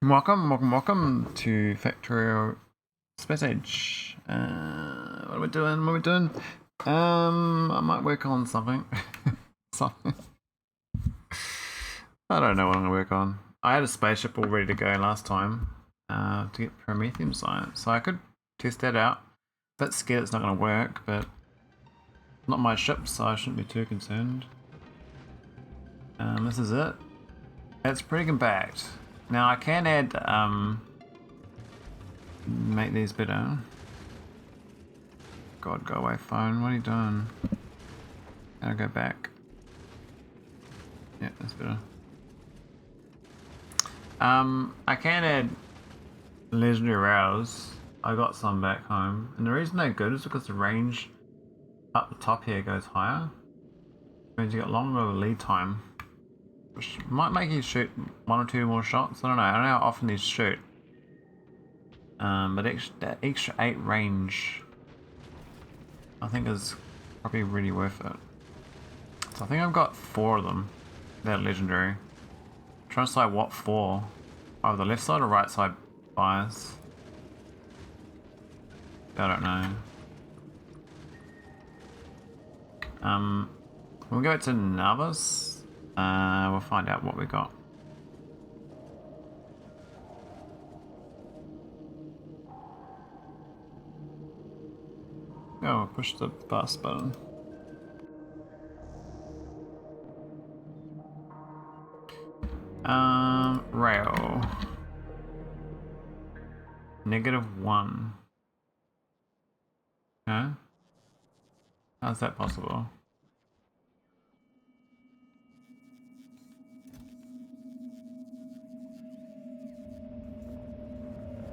Welcome to Factorio Space Age. What are we doing? I might work on something. something. I don't know what I'm gonna work on. I had a spaceship all ready to go last time to get Prometheum science, so I could test that out. Bit scared it's not gonna work, but not my ship, so I shouldn't be too concerned. This is it. It's pretty compact. Now I can add make these better. God, go away, phone. What are you doing? Gotta go back. Yeah, that's better. I can add legendary rails. I got some back home, and the reason they're good is because the range up the top here goes higher. It means you get longer lead time, which might make you shoot one or two more shots. I don't know how often these shoot. But that extra 8 range, I think is probably really worth it. So I think I've got 4 of them. They're legendary. I'm trying to decide what for. Either the left side or right side bias. I don't know. We'll go to Navas. We'll find out what we got. Oh, push the bus button. Rail. -1. Huh? How's that possible?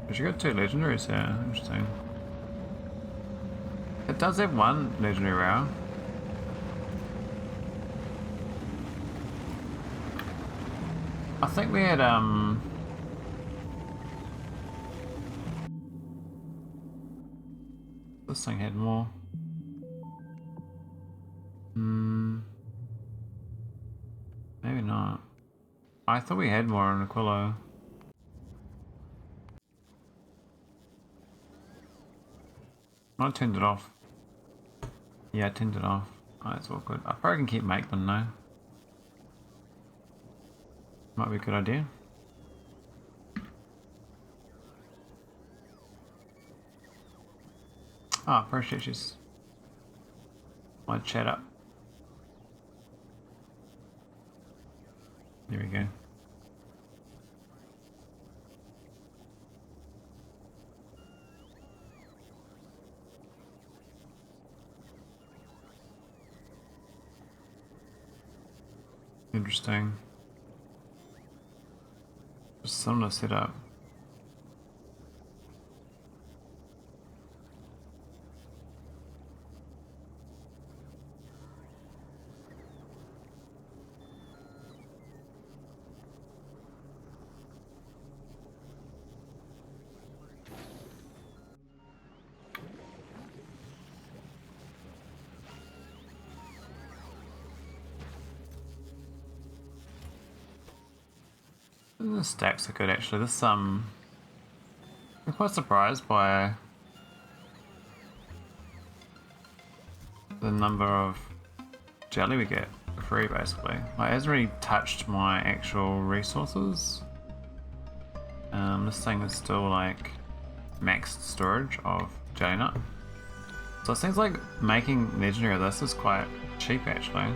But you got 2 legendaries here. Interesting. It does have 1 legendary rail. I think we had this thing had more. Maybe not. I thought we had more on Aquilo. I turned it off. Yeah, I turned it off. Oh, that's all good. I probably can keep making them now. Might be a good idea. Ah, appreciate she's my chat up. There we go. Interesting. Just something to set up. The stacks are good actually. This I'm quite surprised by the number of jelly we get for free basically. Like, it hasn't really touched my actual resources. This thing is still like maxed storage of jelly nut. So it seems like making legendary of this is quite cheap actually.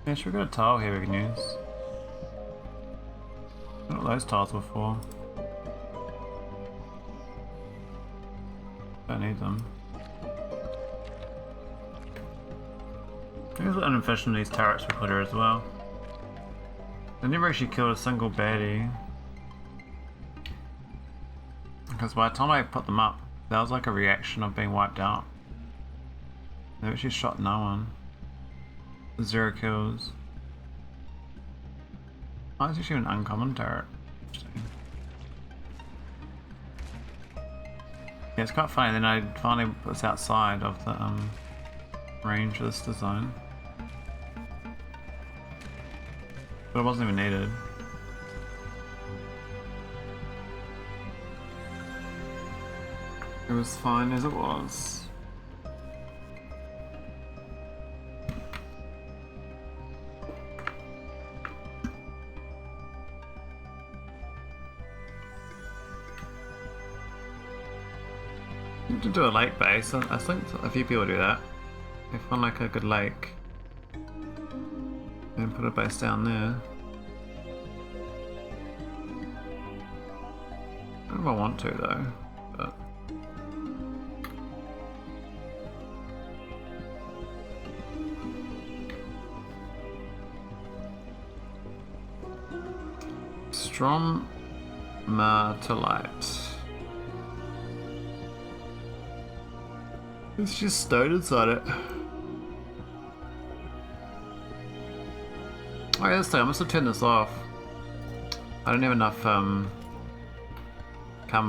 Yeah, should we got a tile here we can use? What those tiles were for. Don't need them. There's an efficient these turrets we put here as well. They never actually killed a single baddie. Because by the time I put them up, that was like a reaction of being wiped out. They actually shot no one. 0 kills. Oh, it's actually an uncommon turret. Interesting. Yeah, it's quite funny. Then I finally put this outside of the range of this design. But it wasn't even needed. It was fine as it was. To do a lake base, I think a few people do that. They find like a good lake and put a base down there. I don't know if I want to though, but Stromatolite. It's just stowed inside it. Oh yeah, this thing, I must have turned this off. I don't have enough carbon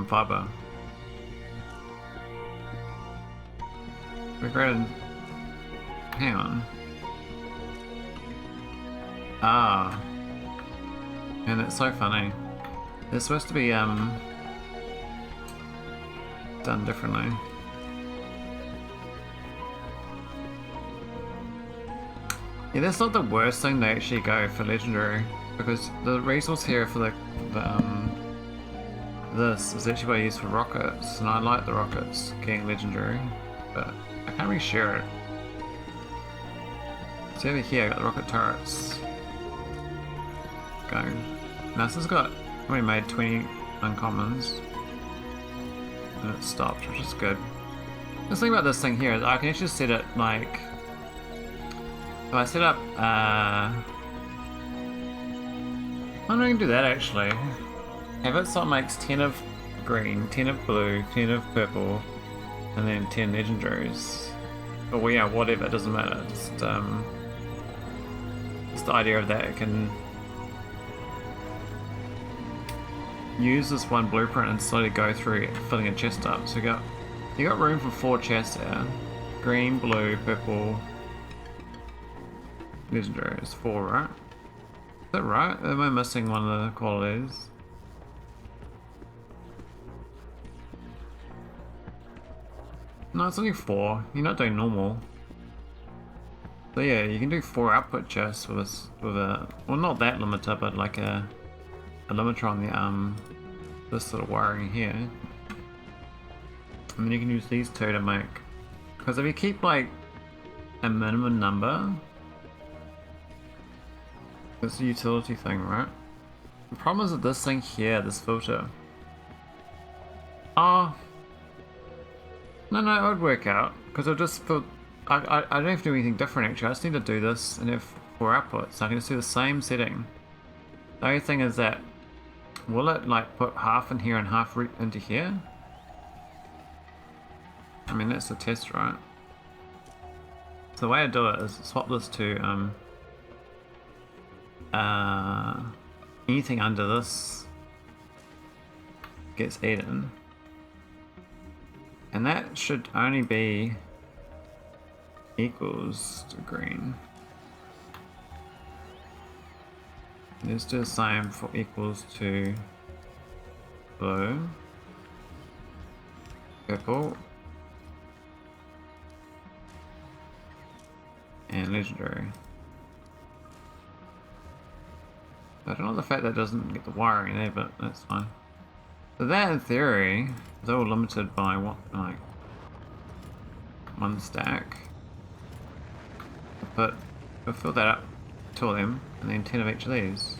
fiber. Regretted. Hang on. Ah. And it's so funny. They're supposed to be done differently. Yeah, that's not the worst thing to actually go for legendary, because the resource here for this is actually what I use for rockets, and I like the rockets getting legendary, but I can't really share it. See over here, I got the rocket turrets. Go. Now this has got already made 20 uncommons, and it stopped, which is good. The thing about this thing here is I can actually set it like. If I set up, I don't know, I can do that actually. Have it so it makes 10 of green, 10 of blue, 10 of purple, and then 10 legendaries. But well, yeah, whatever, it doesn't matter. Just the idea of that, it can use this one blueprint and slowly go through filling a chest up. So you got room for 4 chests there. Green, blue, purple. Legendary is 4, right? Is that right? Am I missing one of the qualities? No, it's only 4. You're not doing normal. So yeah, you can do 4 output chests with a well, not that limiter, but like a limiter on the this sort of wiring here. And then you can use these 2 to make, because if you keep like a minimum number. It's a utility thing, right? The problem is with this thing here, this filter. Oh. No, it would work out. Because I just feel... I don't have to do anything different actually. I just need to do this and have 4 outputs. I can just do the same setting. The only thing is that... Will it like put half in here and half into here? I mean, that's the test, right? So the way I do it is swap this to... anything under this gets eaten, and that should only be equals to green. Let's do the same for equals to blue, purple, and legendary. I don't know the fact that it doesn't get the wiring there, but that's fine. So that, in theory, is all limited by what, like 1 stack. But we'll fill that up, 2 of them, and then 10 of each of these.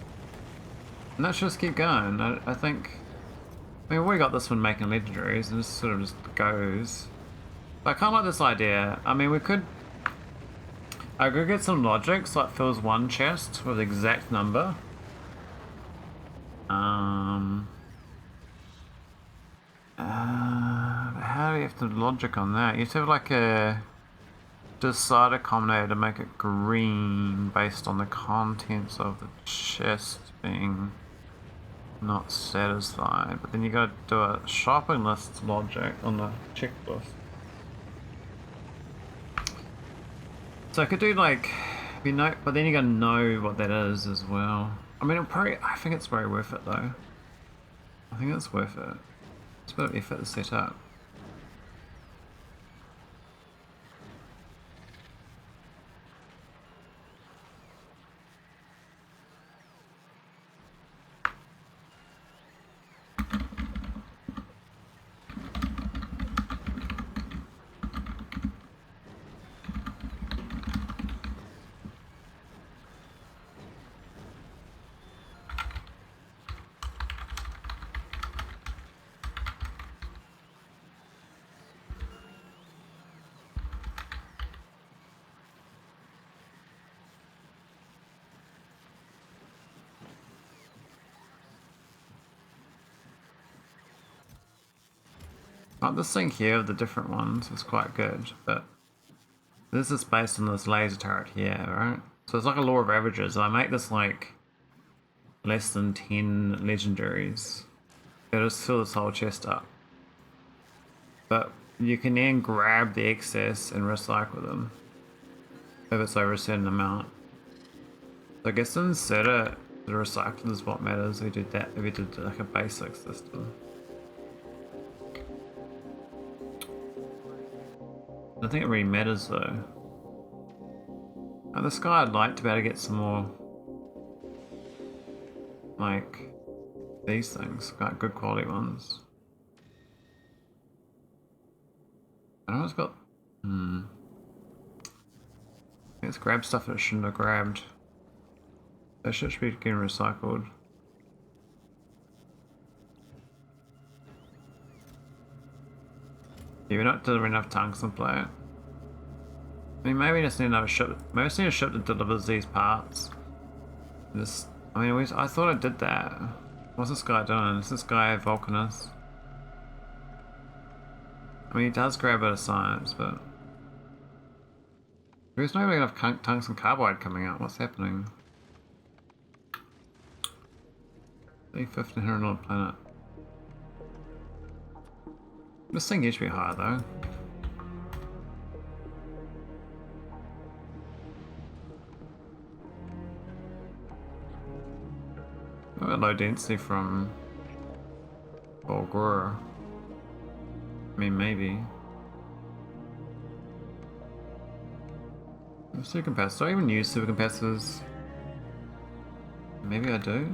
And that should just keep going. I think. I mean, we got this one making legendaries, and this sort of just goes. But I kind of like this idea. I mean, I could get some logic so it fills 1 chest with the exact number. How do you have to logic on that? You have to have like a decider combinator to make it green based on the contents of the chest being not satisfied. But then you gotta do a shopping list logic on the checklist. So I could do like, but then you gotta know what that is as well. I mean, I think it's very worth it though. I think it's worth it. It's a bit of effort to set up. This thing here of the different ones is quite good, but this is based on this laser turret here, right? So it's like a law of averages. I make this like less than 10 legendaries. It'll just fill this whole chest up. But you can then grab the excess and recycle them if it's over a certain amount. So I guess instead of the recycling is what matters. We did that if we did like a basic system. I don't think it really matters though. This guy I'd like to be able to get some more like these things, got good quality ones. I know it's got let's grab stuff that it shouldn't have grabbed. That shit should be getting recycled. Yeah, we're not delivering enough tungsten plate. I mean, maybe we just need another ship. Maybe we just need a ship that delivers these parts. This, I mean, I thought I did that. What's this guy doing? Is this guy Vulcanus? I mean, he does grab a bit of science, but there's not really enough tungsten carbide coming out. What's happening? $1,500 planet. This thing used to be higher though. I've got low density from Bulgura. I mean, maybe. Supercapacitors. Do I even use supercapacitors? Maybe I do.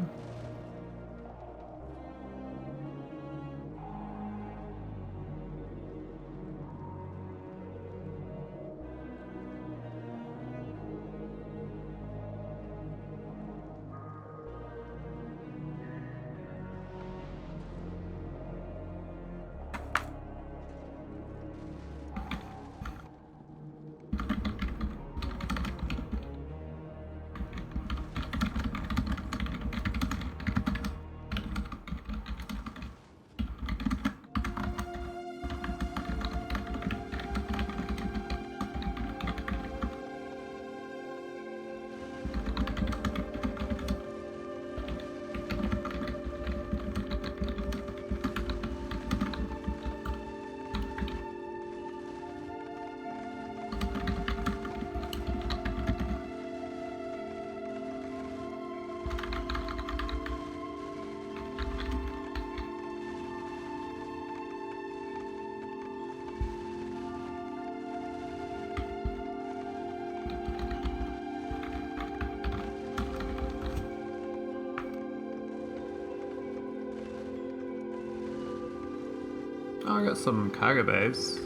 Oh, I got some cargo bays.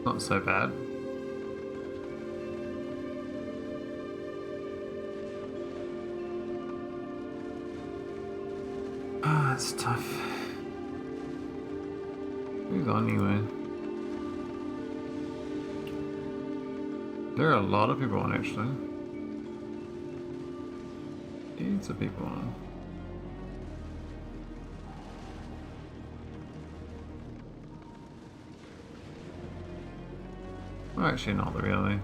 Not so bad. Ah, it's tough. Who's on anyway? There are a lot of people on actually. Heaps of people on. Oh, actually not really.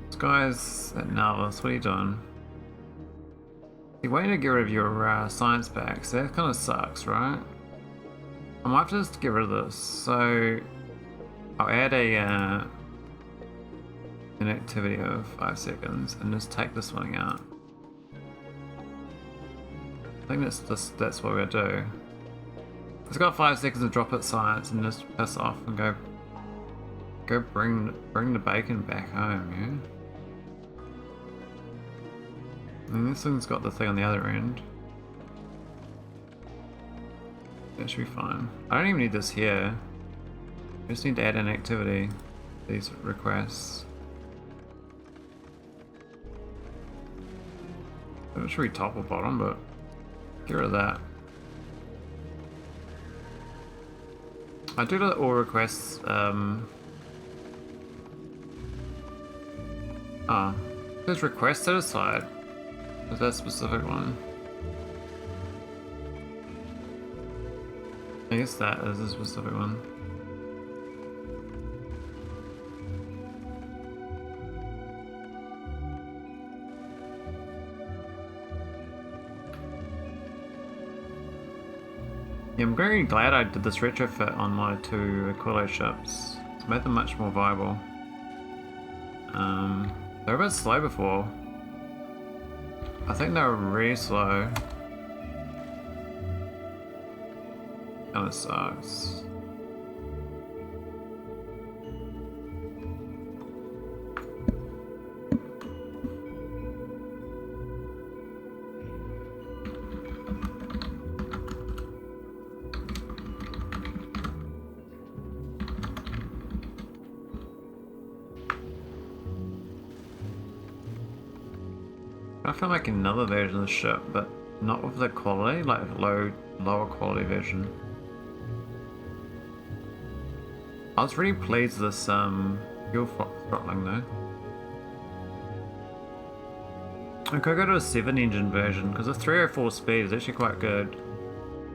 This guy's at Narvis, what are you doing? You're waiting to get rid of your science packs, that kind of sucks, right? I might have to just get rid of this, so I'll add an activity of 5 seconds and just take this one out. I think that's what we're gonna do. It's got 5 seconds to drop its science and just piss off and go bring the bacon back home, yeah? And this one's got the thing on the other end. That should be fine. I don't even need this here. I just need to add an activity. These requests. It should be top or bottom, but get rid of that. I do the all requests. There's requests set aside. Is that specific one? I guess that is a specific one. Yeah, I'm very glad I did this retrofit on my 2 Aquilo ships. It's made them much more viable. They were a bit slow before. I think they were really slow. Kinda sucks. I feel like another version of the ship, but not with the quality, like lower quality version. I was really pleased with this fuel throttling though. I could go to a 7-engine version because the 304 speed is actually quite good.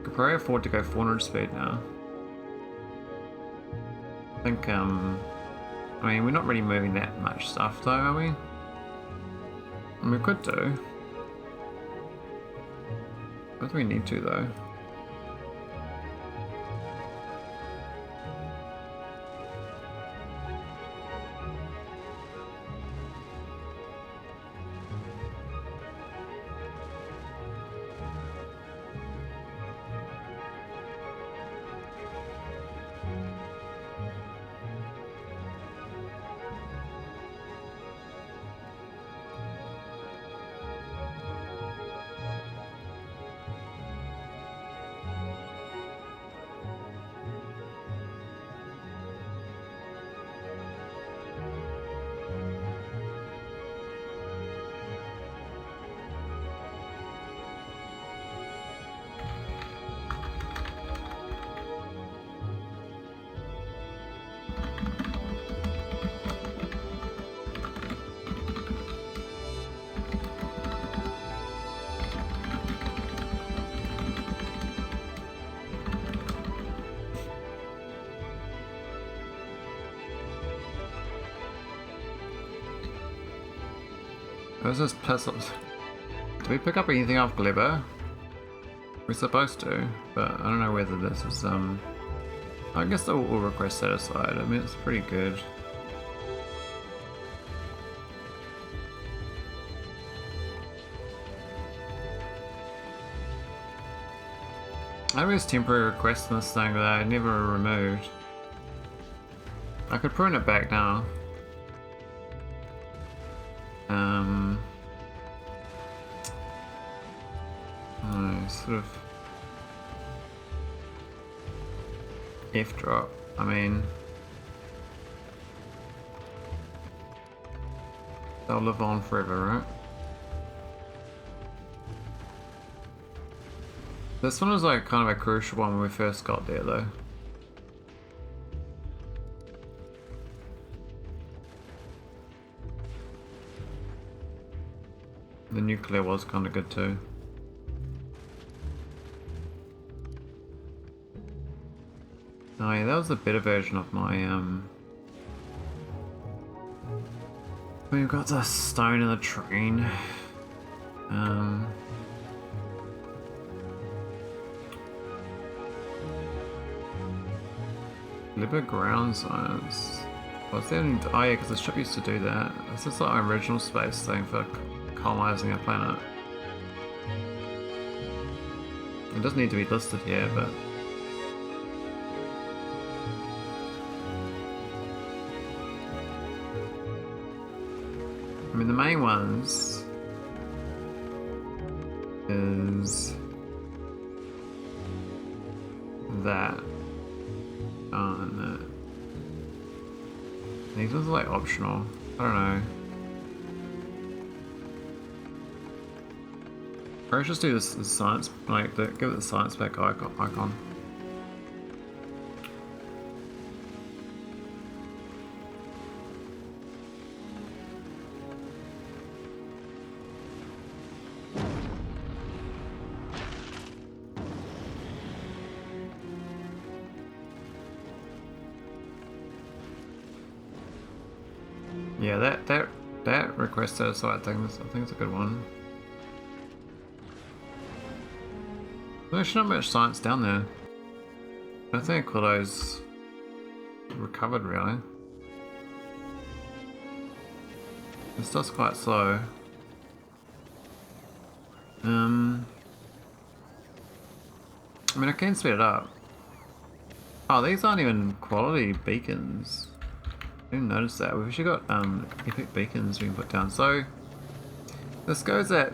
I could probably afford to go 400 speed now. I think I mean we're not really moving that much stuff though, are we? We could do. I don't think we need to though. Where's this pistol? Did we pick up anything off Glebber? We're supposed to, but I don't know whether this is I guess the all request set aside. I mean it's pretty good. I have this temporary request in this thing that I never removed. I could prune it back now. Sort of F drop. I mean, they'll live on forever, right? This one was like kind of a crucial one when we first got there, though. The nuclear was kind of good too. Oh yeah, that was a better version of my we've got the stone in the train. Liber ground science. What's that? Oh yeah, because the ship used to do that. This is like my original space thing for colonizing a planet. It doesn't need to be listed here, but I mean the main ones is that. Oh, and that. These ones are like optional. I don't know. Or let's just do this science, like give it the science spec icon. Yeah, that request side thing, I think it's a good one. There's not much science down there. I don't think Cluedo's recovered really. This stuff's quite slow. I mean, I can speed it up. Oh, these aren't even quality beacons. I didn't notice that. We've actually got epic beacons we can put down. So this goes at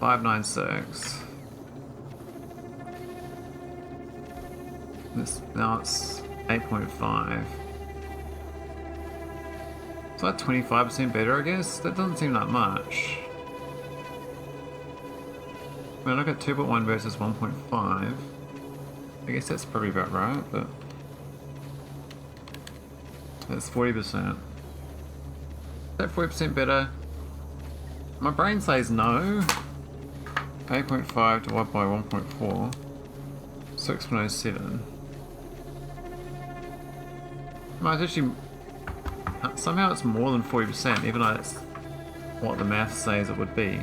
596. Now it's 8.5. It's like 25% better, I guess. That doesn't seem that much. When I look at 2.1 versus 1.5, I guess that's probably about right, but that's 40%. Is that 40% better? My brain says no. 8.5 divided by 1.4. 6.07. Well, it's actually somehow it's more than 40%, even though that's what the math says it would be.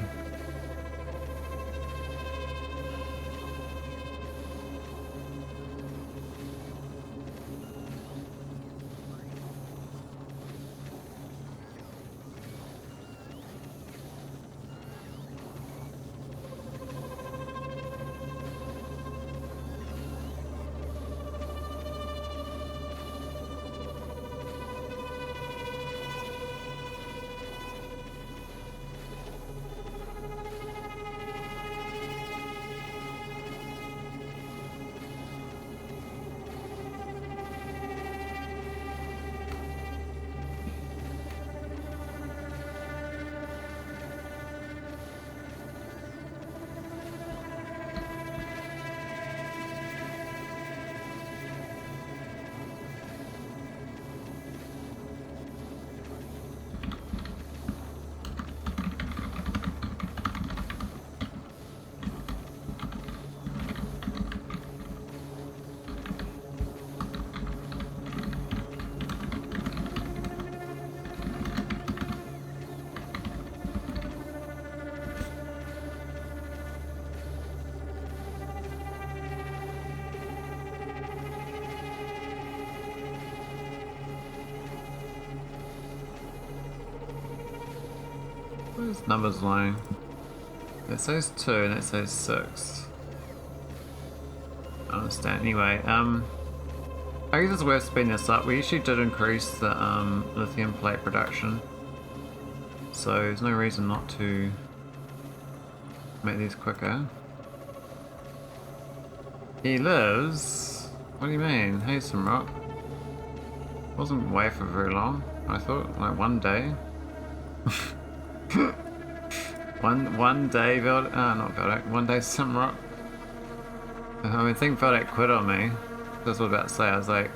Those numbers lying. That says 2 and that says 6. I understand. Anyway, I guess it's worth speeding this up. We actually did increase the lithium plate production, so there's no reason not to make these quicker. He lives? What do you mean? Hey, some rock. Wasn't away for very long. I thought like one day. one day Veldak, not Veldak, one day Simrock. I mean, I think Veldak quit on me. That's what I was about to say. I was like,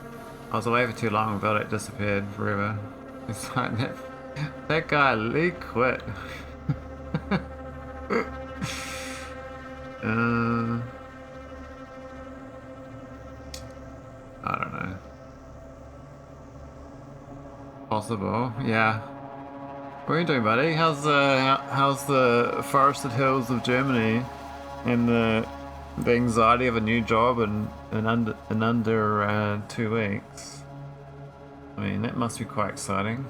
I was away for too long and Veldak disappeared forever. It's like that guy Lee quit. I don't know. Possible, yeah. What are you doing, buddy? How's the forested hills of Germany and the anxiety of a new job in under 2 weeks? I mean, that must be quite exciting.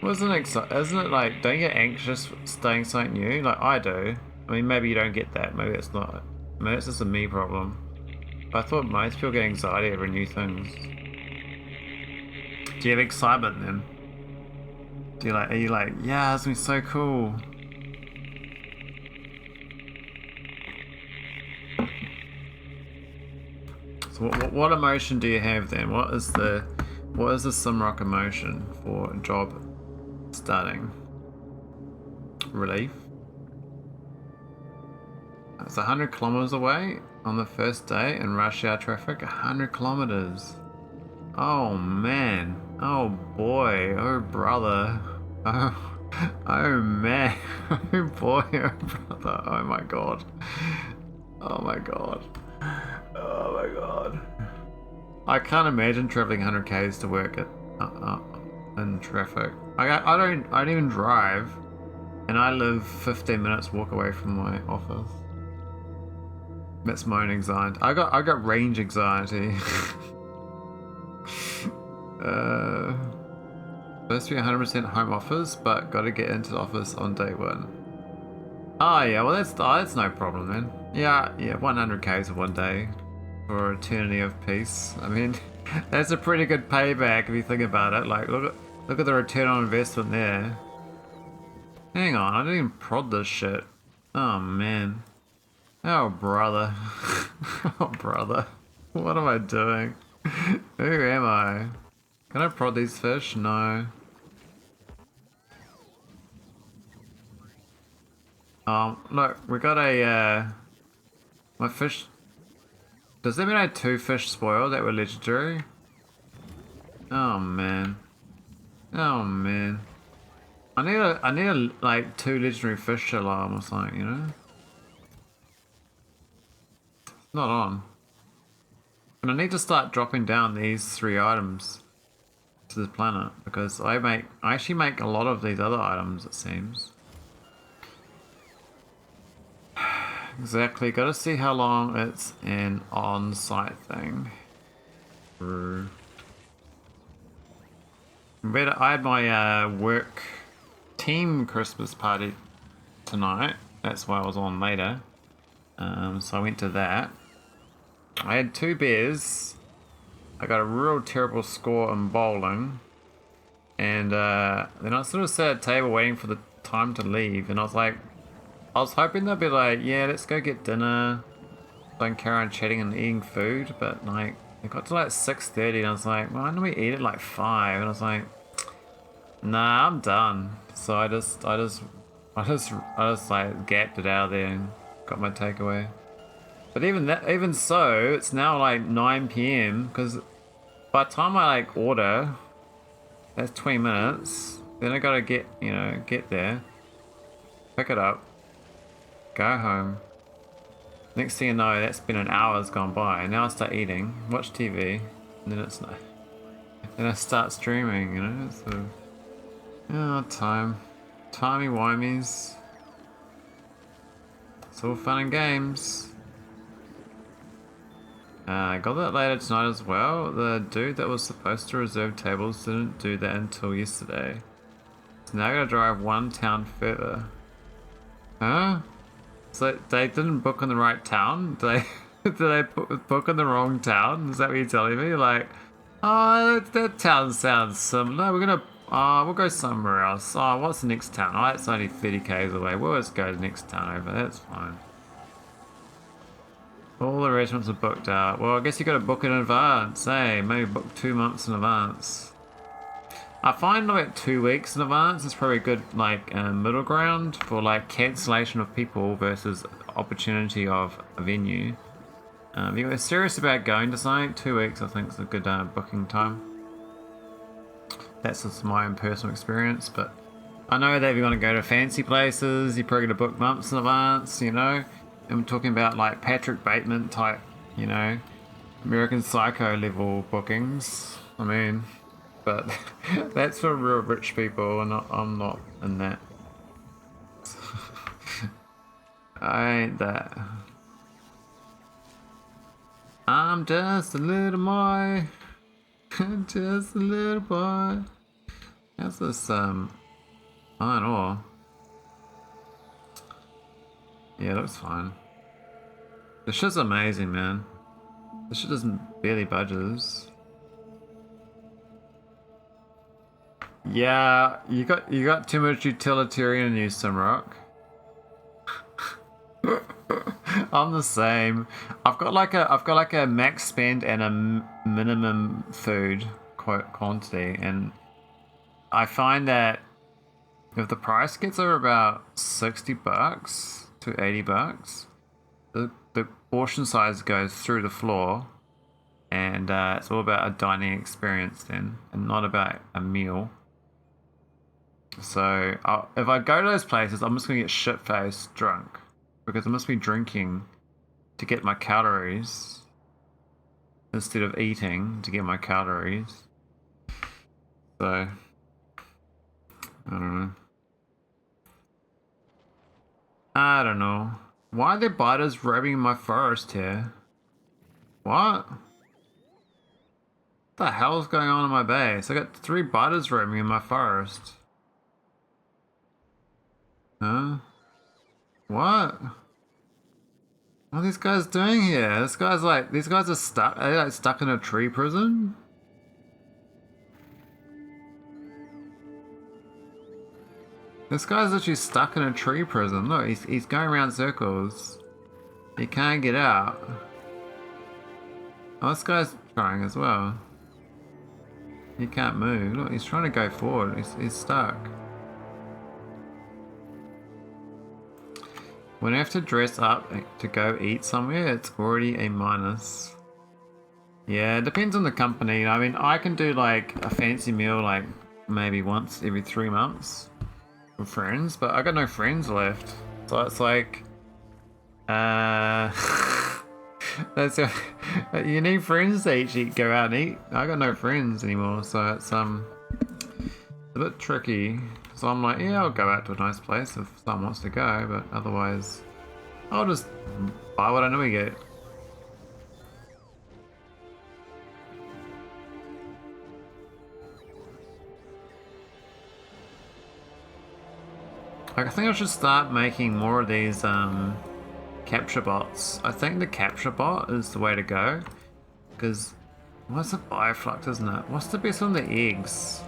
Isn't it like, don't you get anxious starting something new? Like I do. I mean, maybe you don't get that. Maybe it's not. Maybe it's just a me problem. But I thought most people get anxiety over new things. Do you have excitement then? Are you like, yeah, it's gonna be so cool? So what emotion do you have then? What is the Simrock emotion for a job starting? Relief. It's 100 kilometers away on the first day in rush hour traffic. 100 kilometers. Oh man. Oh boy. Oh brother. Oh, oh man. Oh boy. Oh brother. Oh my god. Oh my god. Oh my god. I can't imagine traveling 100 k's to work in traffic. I don't even drive, and I live 15 minutes walk away from my office. That's my own anxiety. I got range anxiety. Supposed to be 100% home office, but got to get into the office on day one. Oh yeah, well that's no problem then. Yeah, 100 k's of one day for eternity of peace. I mean, that's a pretty good payback if you think about it. Like, look at the return on investment there. Hang on, I didn't even prod this shit. Oh man. Oh brother. Oh brother. What am I doing? Who am I? Can I prod these fish? No. Look, we got a, my fish... Does that mean I had 2 fish spoiled that were legendary? Oh man. Oh man. I need like 2 legendary fish alarm or something, you know? It's not on. And I need to start dropping down these 3 items to the planet because I actually make a lot of these other items, it seems. Exactly, gotta see how long it's an on-site thing. I had my work team Christmas party tonight. That's why I was on later. So I went to that. I had 2 beers. I got a real terrible score in bowling. And then I sort of sat at a table waiting for the time to leave. And I was hoping they'd be like, yeah, let's go get dinner. So I can carry on chatting and eating food. But like, it got to like 6:30 and I was like, why don't we eat at like 5? And I was like, nah, I'm done. So I just like gapped it out there and got my takeaway. But even so, it's now like 9 p.m. because by the time I like order, that's 20 minutes. Then I gotta get there, pick it up, go home. Next thing you know, that's been an hour's gone by. Now I start eating, watch TV, and then I start streaming. You know, so timey-wimeys. It's all fun and games. I got that later tonight as well. The dude that was supposed to reserve tables didn't do that until yesterday. So now I gotta drive 1 town further. Huh? So they didn't book in the right town? Did they book in the wrong town? Is that what you're telling me? Like, oh, that town sounds similar. We'll go somewhere else. Oh, what's the next town? Oh, it's only 30 k's away. We'll just go to the next town over. That's fine. All the restaurants are booked out. Well, I guess you got to book in advance, eh? Maybe book 2 months in advance. I find like 2 weeks in advance is probably a good like middle ground for like cancellation of people versus opportunity of a venue. If you're serious about going to something, 2 weeks I think is a good booking time. That's just my own personal experience, but I know that if you want to go to fancy places, you're probably going to book months in advance, you know? And we're talking about like Patrick Bateman type, you know, American Psycho level bookings. I mean, but that's for real rich people, and I'm not in that. I ain't that. I'm just a little boy. Just a little boy. How's this, I don't know. Yeah, it looks fine. This shit's amazing, man. This shit doesn't barely budges. Yeah, you got too much utilitarian use, Simrock. I'm the same. I've got like a max spend and a minimum food quantity, and I find that if the price gets over about $60 to $80, the portion size goes through the floor, and it's all about a dining experience then, and not about a meal. So if I go to those places, I'm just gonna get shit-faced drunk, because I must be drinking to get my calories instead of eating to get my calories. So I don't know. Why are there biters roaming in my forest here? What? What the hell is going on in my base? I got 3 biters roaming in my forest. Huh? What? What are these guys doing here? These guys are stuck. Are they like stuck in a tree prison? This guy's literally stuck in a tree prison. Look, he's going around circles. He can't get out. Oh, this guy's trying as well. He can't move. Look, he's trying to go forward. He's stuck. When I have to dress up to go eat somewhere, it's already a minus. Yeah, it depends on the company. I mean, I can do like a fancy meal like maybe once every 3 months with friends, but I got no friends left. So it's like, that's you need friends to actually go out and eat. I got no friends anymore, so it's a bit tricky. So I'm like, yeah, I'll go out to a nice place if someone wants to go, but otherwise, I'll just buy what I know we get. I think I should start making more of these capture bots. I think the capture bot is the way to go, because what's the bioflux, isn't it? What's the best on the eggs?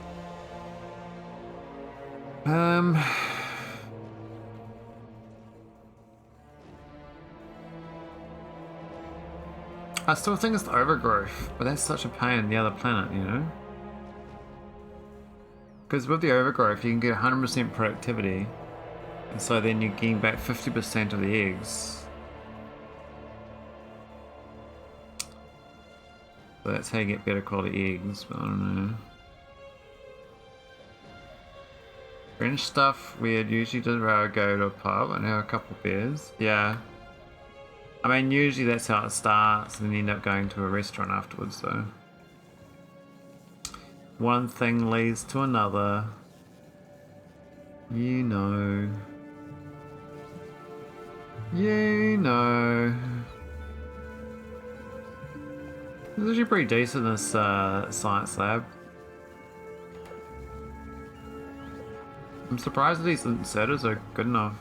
I still think it's the overgrowth, but that's such a pain in the other planet, you know? Because with the overgrowth, you can get 100% productivity, and so then you're getting back 50% of the eggs. So that's how you get better quality eggs, but I don't know. French stuff, we'd usually just rather go to a pub and have a couple beers. Yeah. I mean, usually that's how it starts, and then you end up going to a restaurant afterwards, so. One thing leads to another. You know. You know. It's actually pretty decent, this science lab. I'm surprised that these inserters are good enough.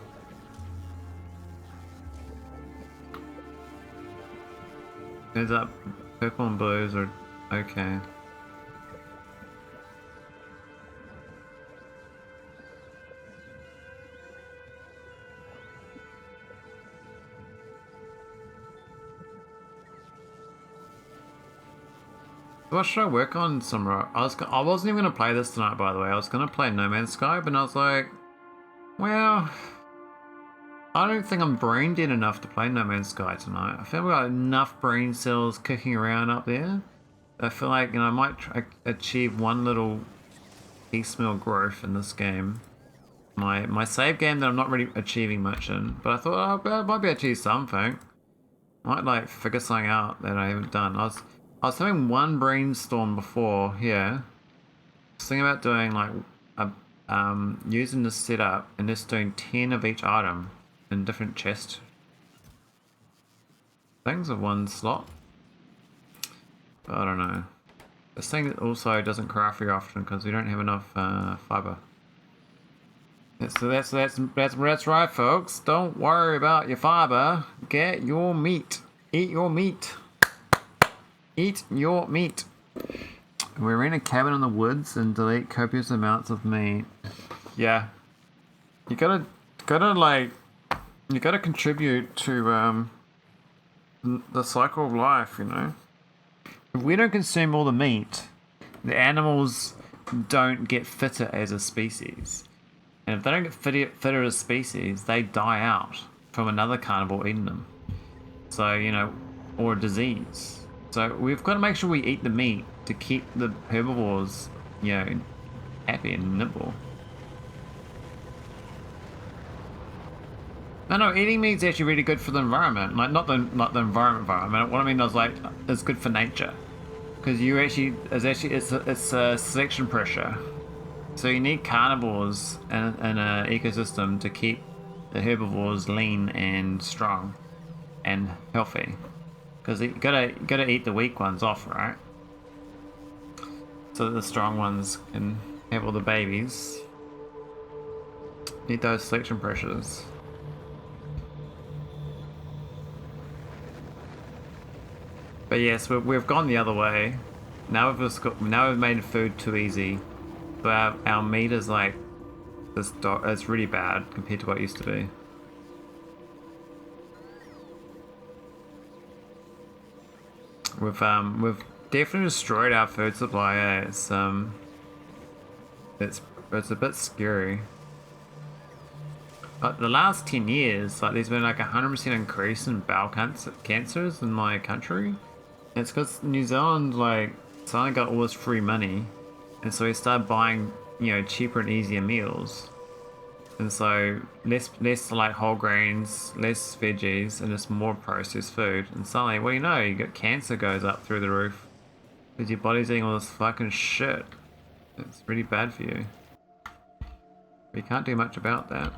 Heads up, purple and blues are okay. What should I work on, Summer? I wasn't even gonna play this tonight, by the way. I was gonna play No Man's Sky, but I was like, well, I don't think I'm brain dead enough to play No Man's Sky tonight. I feel I've got enough brain cells kicking around up there. I feel like, you know, I might achieve one little piecemeal growth in this game my save game that I'm not really achieving much in. But I thought, oh, I might be able to achieve something. I might like figure something out that I haven't done. I was having one brainstorm before here. I was thinking about doing like using this setup and just doing 10 of each item in different chest things of one slot. But I don't know. This thing also doesn't craft very often because we don't have enough fiber. So that's right, folks. Don't worry about your fiber. Get your meat. Eat your meat. Eat your meat. We're in a cabin in the woods and delete copious amounts of meat. Yeah. You gotta contribute to the cycle of life, you know. If we don't consume all the meat, the animals don't get fitter as a species. And if they don't get fitter as a species, they die out from another carnivore eating them. So, you know, or a disease. So we've got to make sure we eat the meat to keep the herbivores, you know, happy and nimble. No, eating meat's actually really good for the environment. Like, not the environment. What I mean is, like, it's good for nature. Because it's a selection pressure. So you need carnivores in an ecosystem to keep the herbivores lean and strong and healthy. Because you gotta eat the weak ones off, right? So that the strong ones can have all the babies. Need those selection pressures. But yes, we've gone the other way. Now we've made food too easy. But our meat is like it's really bad compared to what it used to be. We've definitely destroyed our food supply. Eh? It's a bit scary. But the last 10 years, like there's been like 100% increase in bowel cancers in my country. And it's because New Zealand like suddenly got all this free money, and so we started buying, you know, cheaper and easier meals. And so less like whole grains, less veggies, and just more processed food. And suddenly, well, you know, you get cancer goes up through the roof because your body's eating all this fucking shit. It's really bad for you. But you can't do much about that.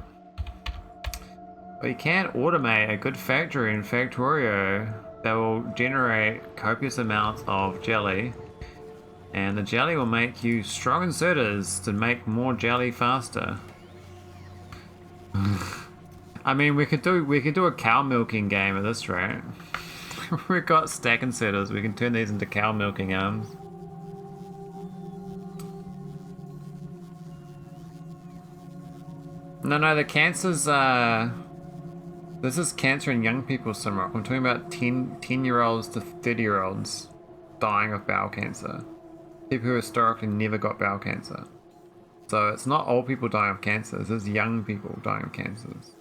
But you can automate a good factory in Factorio that will generate copious amounts of jelly, and the jelly will make you strong inserters to make more jelly faster. I mean, we could do a cow milking game at this rate. We've got stack inserters. We can turn these into cow milking arms. No, the cancers this is cancer in young people, Simrock. I'm talking about 10-year-olds to 30-year-olds dying of bowel cancer. People who historically never got bowel cancer. So it's not old people dying of cancers, it's young people dying of cancers.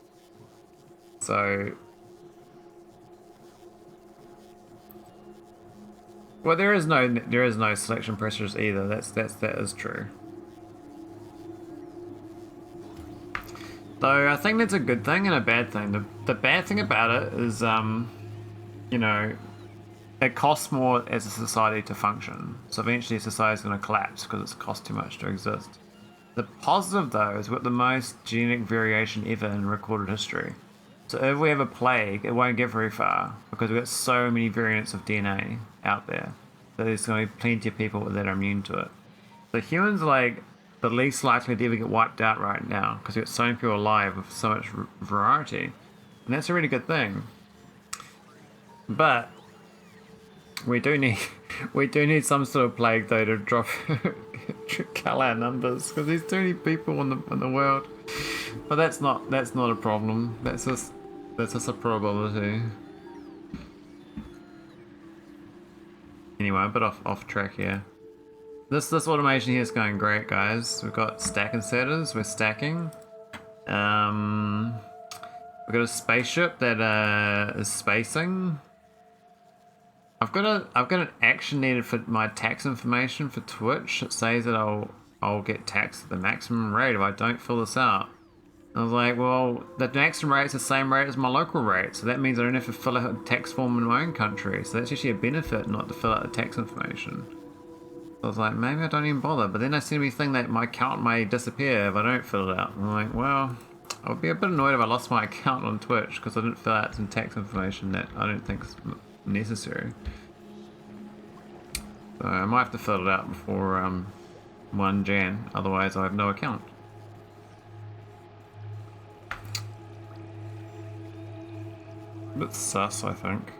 So... well, there is no selection pressures either. That is true. Though I think that's a good thing and a bad thing. The bad thing about it is, you know, it costs more as a society to function. So eventually society's going to collapse because it's cost too much to exist. The positive, though, is we've got the most genetic variation ever in recorded history. So if we have a plague, it won't get very far because we've got so many variants of DNA out there. So there's going to be plenty of people that are immune to it. So humans are like the least likely to ever get wiped out right now because we've got so many people alive with so much variety. And that's a really good thing. But we do need some sort of plague though to drop cull our numbers because there's too many people in the world. But that's not a problem. That's just a probability. Anyway, a bit off track here. This automation here is going great, guys. We've got stack inserters. We're stacking. We've got a spaceship that is spacing. I've got an action needed for my tax information for Twitch. It says that I'll get taxed at the maximum rate if I don't fill this out. I was like, well, the maximum rate's the same rate as my local rate, so that means I don't have to fill out a tax form in my own country. So that's actually a benefit not to fill out the tax information. I was like, maybe I don't even bother. But then I seem to be thinking that my account may disappear if I don't fill it out. I'm like, well, I would be a bit annoyed if I lost my account on Twitch because I didn't fill out some tax information that I don't think is necessary. So I might have to fill it out before 1 Jan, otherwise I have no account. A bit sus, I think.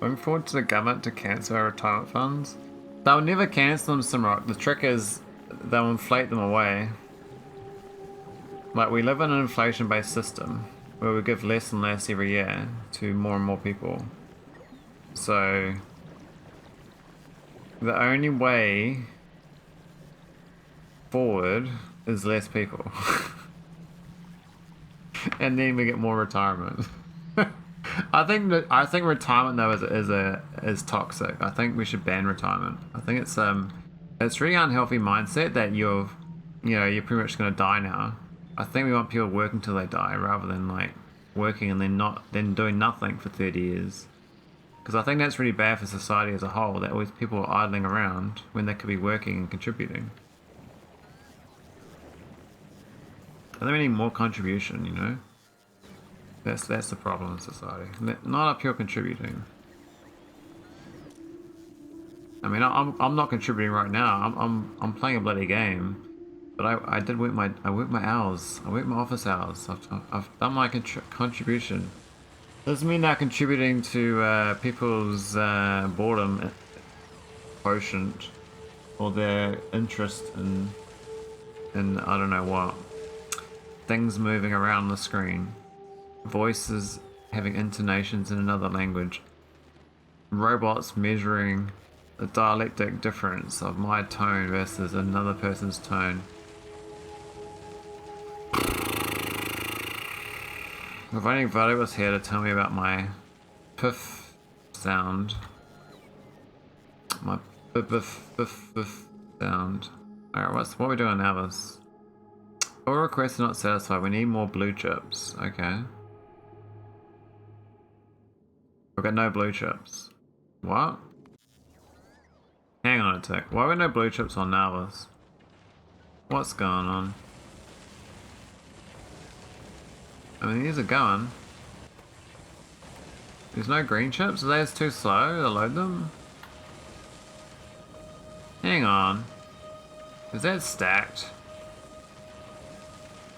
Looking forward to the government to cancel our retirement funds. They'll never cancel them, Simrock. The trick is they'll inflate them away. Like, we live in an inflation-based system where we give less and less every year to more and more people. So the only way forward is less people. And then we get more retirement. I think retirement though is toxic. I think we should ban retirement. I think it's really unhealthy mindset that you're pretty much going to die now. I think we want people working till they die rather than like working and then doing nothing for 30 years. Because I think that's really bad for society as a whole. That always people are idling around when they could be working and contributing. I think we need more contribution, you know? That's the problem in society. Not up here contributing. I mean, I'm not contributing right now. I'm playing a bloody game, but I did work my hours. I worked my office hours. I've done my contribution. Doesn't mean not contributing to people's boredom quotient or their interest in I don't know what. Things moving around the screen, voices having intonations in another language, robots measuring the dialectic difference of my tone versus another person's tone. If only Valley was here to tell me about my piff sound. My piff sound. Alright, what are we doing now, this? All requests are not satisfied. We need more blue chips. Okay. We've got no blue chips. What? Hang on a tick. Why are we no blue chips on Navas? What's going on? I mean, these are going. There's no green chips? Are they just too slow to load them? Hang on. Is that stacked?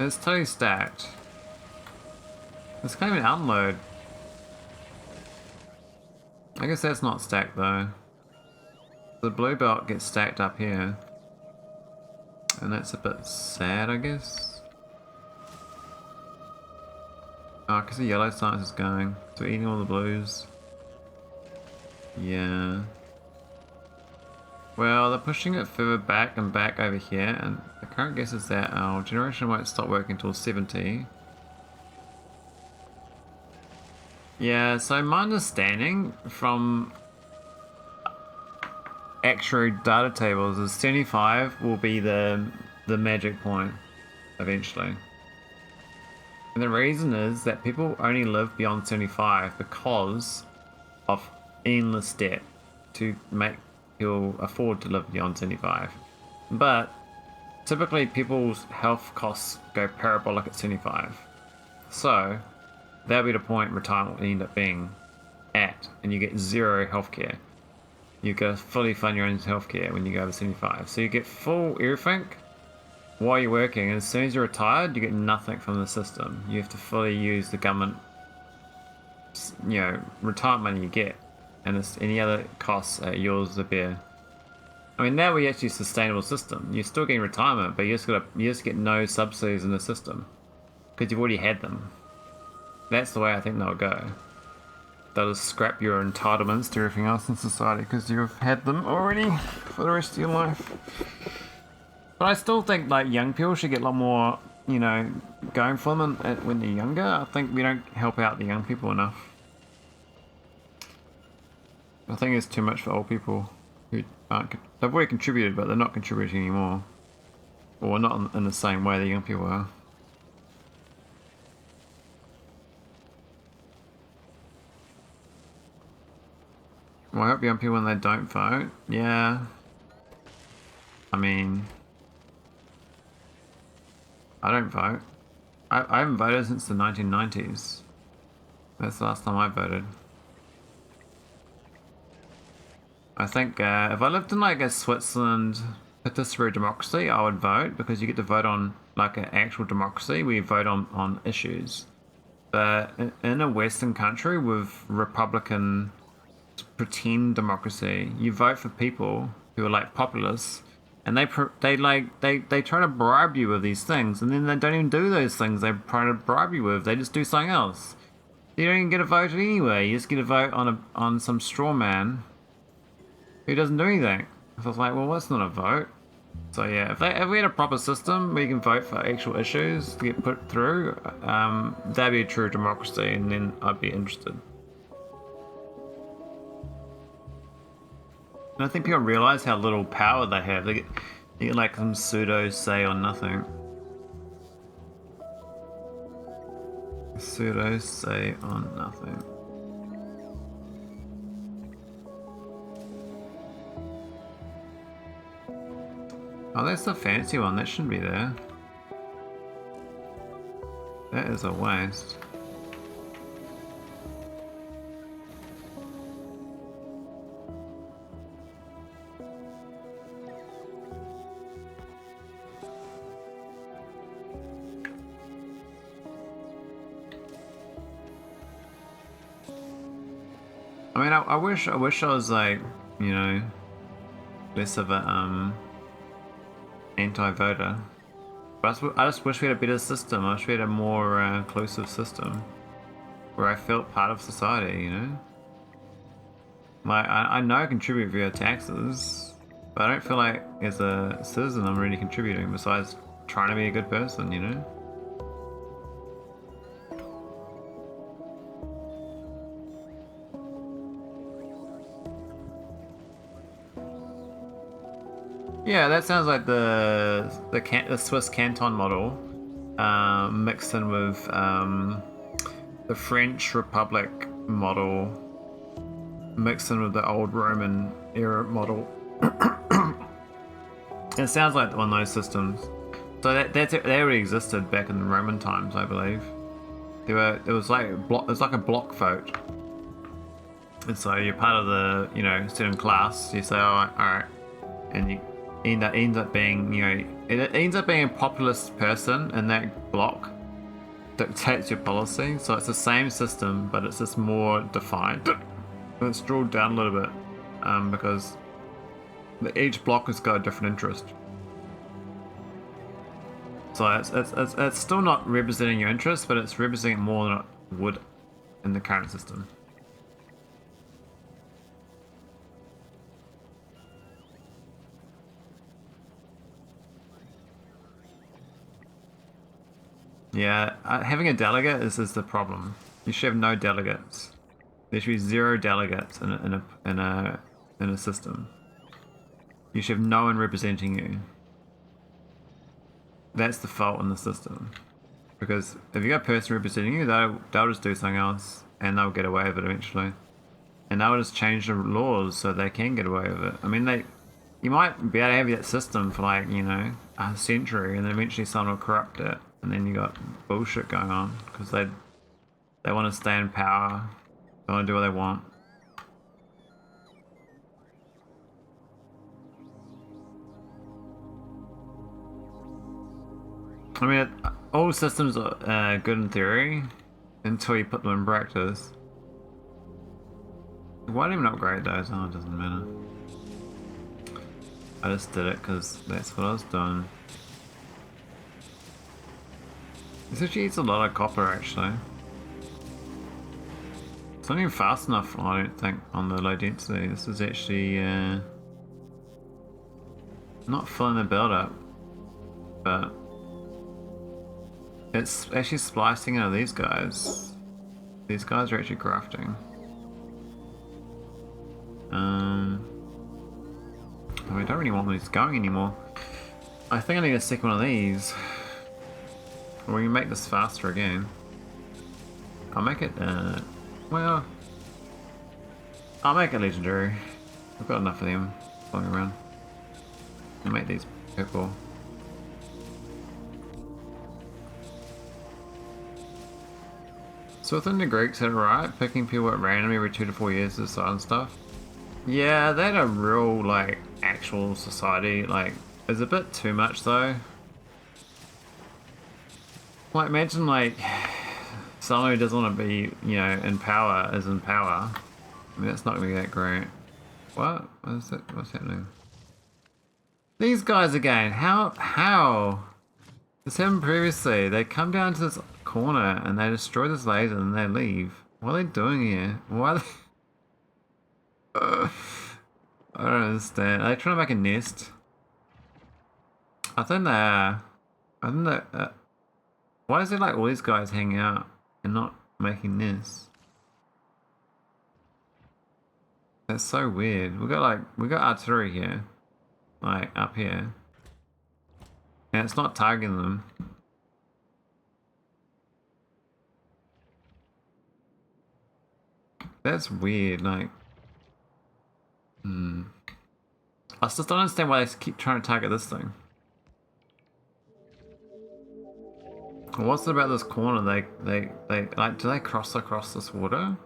It's totally stacked. This can't even unload. I guess that's not stacked though. The blue belt gets stacked up here. And that's a bit sad, I guess. Oh, because the yellow science is going. So we're eating all the blues. Yeah. Well, they're pushing it further back and back over here, and the current guess is that our generation won't stop working until 70. Yeah, so my understanding from actuary data tables is 75 will be the magic point eventually. And the reason is that people only live beyond 75 because of endless debt to make people afford to live beyond 75. But typically people's health costs go parabolic at 75. So that'll be the point retirement will end up being at, and you get zero healthcare. You go fully fund your own healthcare when you go over 75. So you get full everything while you're working, and as soon as you're retired, you get nothing from the system. You have to fully use the government, retirement money you get, and any other costs are yours to bear. I mean, now we actually a sustainable system. You're still getting retirement, but you just get no subsidies in the system because you've already had them. That's the way I think they'll go. They'll just scrap your entitlements to everything else in society because you've had them already for the rest of your life. But I still think like young people should get a lot more, going for them when they're younger. I think we don't help out the young people enough. I think it's too much for old people who aren't. They've already contributed, but they're not contributing anymore. Or not in the same way the young people are. Well, I hope young people when they don't vote. Yeah. I mean, I don't vote. I haven't voted since the 1990s. That's the last time I voted. I think if I lived in like a Switzerland participatory democracy, I would vote because you get to vote on like an actual democracy where you vote on issues. But in a Western country with Republican pretend democracy, you vote for people who are like populists, and they try to bribe you with these things, and then they don't even do those things they try to bribe you with. They just do something else. You don't even get a vote anyway. You just get a vote on some straw man who doesn't do anything. So I was like, well, that's not a vote. So yeah, if we had a proper system where you can vote for actual issues to get put through, that'd be a true democracy, and then I'd be interested. And I think people realize how little power they have. They get like some pseudo say on nothing. Pseudo say on nothing. Oh, that's the fancy one. That shouldn't be there. That is a waste. I mean, I wish I was like, you know, less of a anti-voter. But I just wish we had a better system. I wish we had a more inclusive system where I felt part of society, you know? Like, I know I contribute via taxes, but I don't feel like as a citizen I'm really contributing besides trying to be a good person, you know? Yeah, that sounds like the Swiss canton model, mixed in with the French Republic model, mixed in with the old Roman era model. It sounds like one of those systems. So they already existed back in the Roman times, I believe. It was like a block vote, and so you're part of the certain class. You say, oh, all right, and you ends up being, it ends up being a populist person, and that block dictates your policy. So it's the same system, but it's just more defined. And it's drilled down a little bit because each block has got a different interest. So it's still not representing your interest, but it's representing more than it would in the current system. Yeah, having a delegate is the problem. You should have no delegates. There should be 0 delegates in a system. You should have no one representing you. That's the fault in the system. Because if you got a person representing you, they'll just do something else, and they'll get away with it eventually. And they'll just change the laws so they can get away with it. I mean, you might be able to have that system for like, a century, and then eventually someone will corrupt it. And then you got bullshit going on because they want to stay in power. They want to do what they want. I mean, all systems are good in theory until you put them in practice. Why didn't even upgrade those? Oh, it doesn't matter. I just did it because that's what I was doing. This actually eats a lot of copper, actually. It's not even fast enough, I don't think, on the low density. This is actually not filling the build up, but it's actually splicing into these guys. These guys are actually crafting. We don't really want these going anymore. I think I need a second one of these. Or we can make this faster again. I'll make it, well... I'll make it legendary. I've got enough of them going around. I'll make these purple. So within the Greeks had it right, picking people at random every 2 to 4 years to decide and stuff. Yeah, they had a real, like, actual society, like, it's a bit too much though. Like, imagine, like, someone who doesn't want to be, you know, in power is in power. I mean, that's not going to be that great. What? What is it? What's happening? These guys again, how? This happened previously. They come down to this corner and they destroy this laser and they leave. What are they doing here? Why are they... I don't understand. Are they trying to make a nest? I think they are. I think that... why is it like all these guys hanging out and not making nests? That's so weird. We got artillery here. Like, up here. And it's not targeting them. That's weird, like... I just don't understand why they keep trying to target this thing. What's it about this corner? They like, do they cross across this water?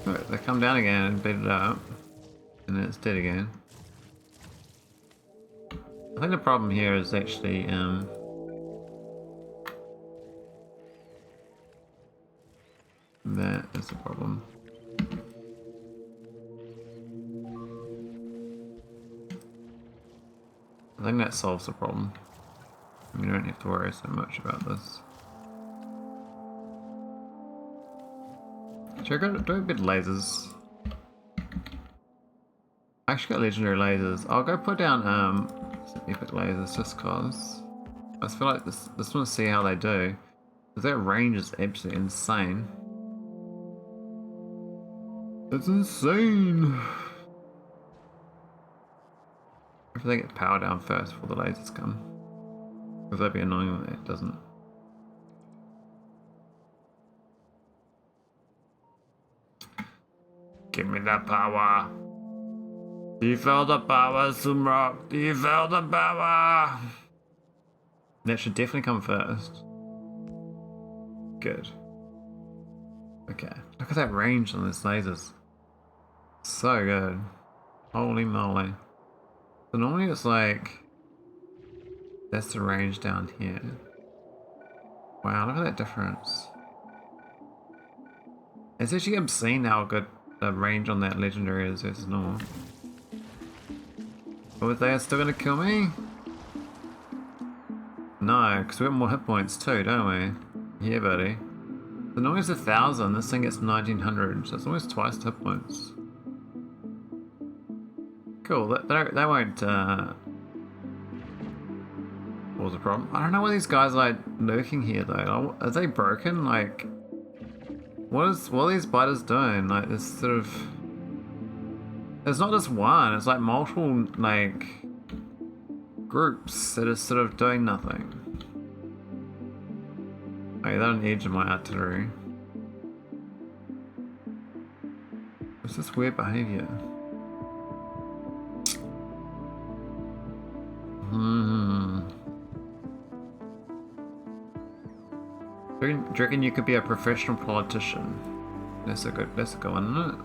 Look, they come down again and beat it up. And then it's dead again. I think the problem here is actually, that is the problem. I think that solves the problem. You don't have to worry so much about this. Should I go do a bit of lasers? I actually got legendary lasers. I'll go put down some epic lasers just cause. I just feel like this want to see how they do. Because that range is absolutely insane. It's insane! If they get power down first before the lasers come. Because that'd be annoying when it doesn't. Give me that power! Do you feel the power, Sumrock? Do you feel the power? That should definitely come first. Good. Okay. Look at that range on these lasers. So good. Holy moly. So normally it's like... that's the range down here. Wow, look at that difference. It's actually obscene how good the range on that legendary is versus normal. But they are still gonna kill me? No, because we have more hit points too, don't we? Yeah, buddy. So normally it's 1,000, this thing gets 1,900, so it's almost twice the hit points. Cool, that won't cause a problem. I don't know what these guys are like lurking here though. Are they broken? Like, what are these biters doing? Like this sort of... There's not just one, it's like multiple, like, groups that are sort of doing nothing. Okay, they're on the edge of my artillery. What's this weird behavior? Do you reckon you could be a professional politician? That's a good one, isn't it?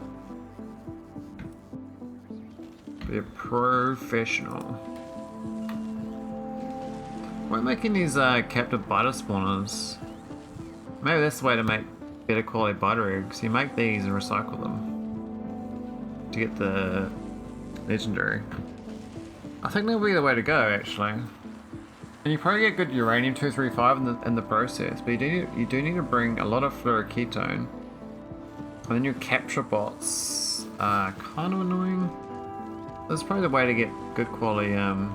Be a professional. We're making these captive biter spawners. Maybe that's the way to make better quality biter eggs. You make these and recycle them to get the legendary. I think that'll be the way to go actually. And you probably get good uranium-235 in the process, but you do need to bring a lot of fluoroketone. And then your capture bots are kind of annoying. That's probably the way to get good quality, yeah.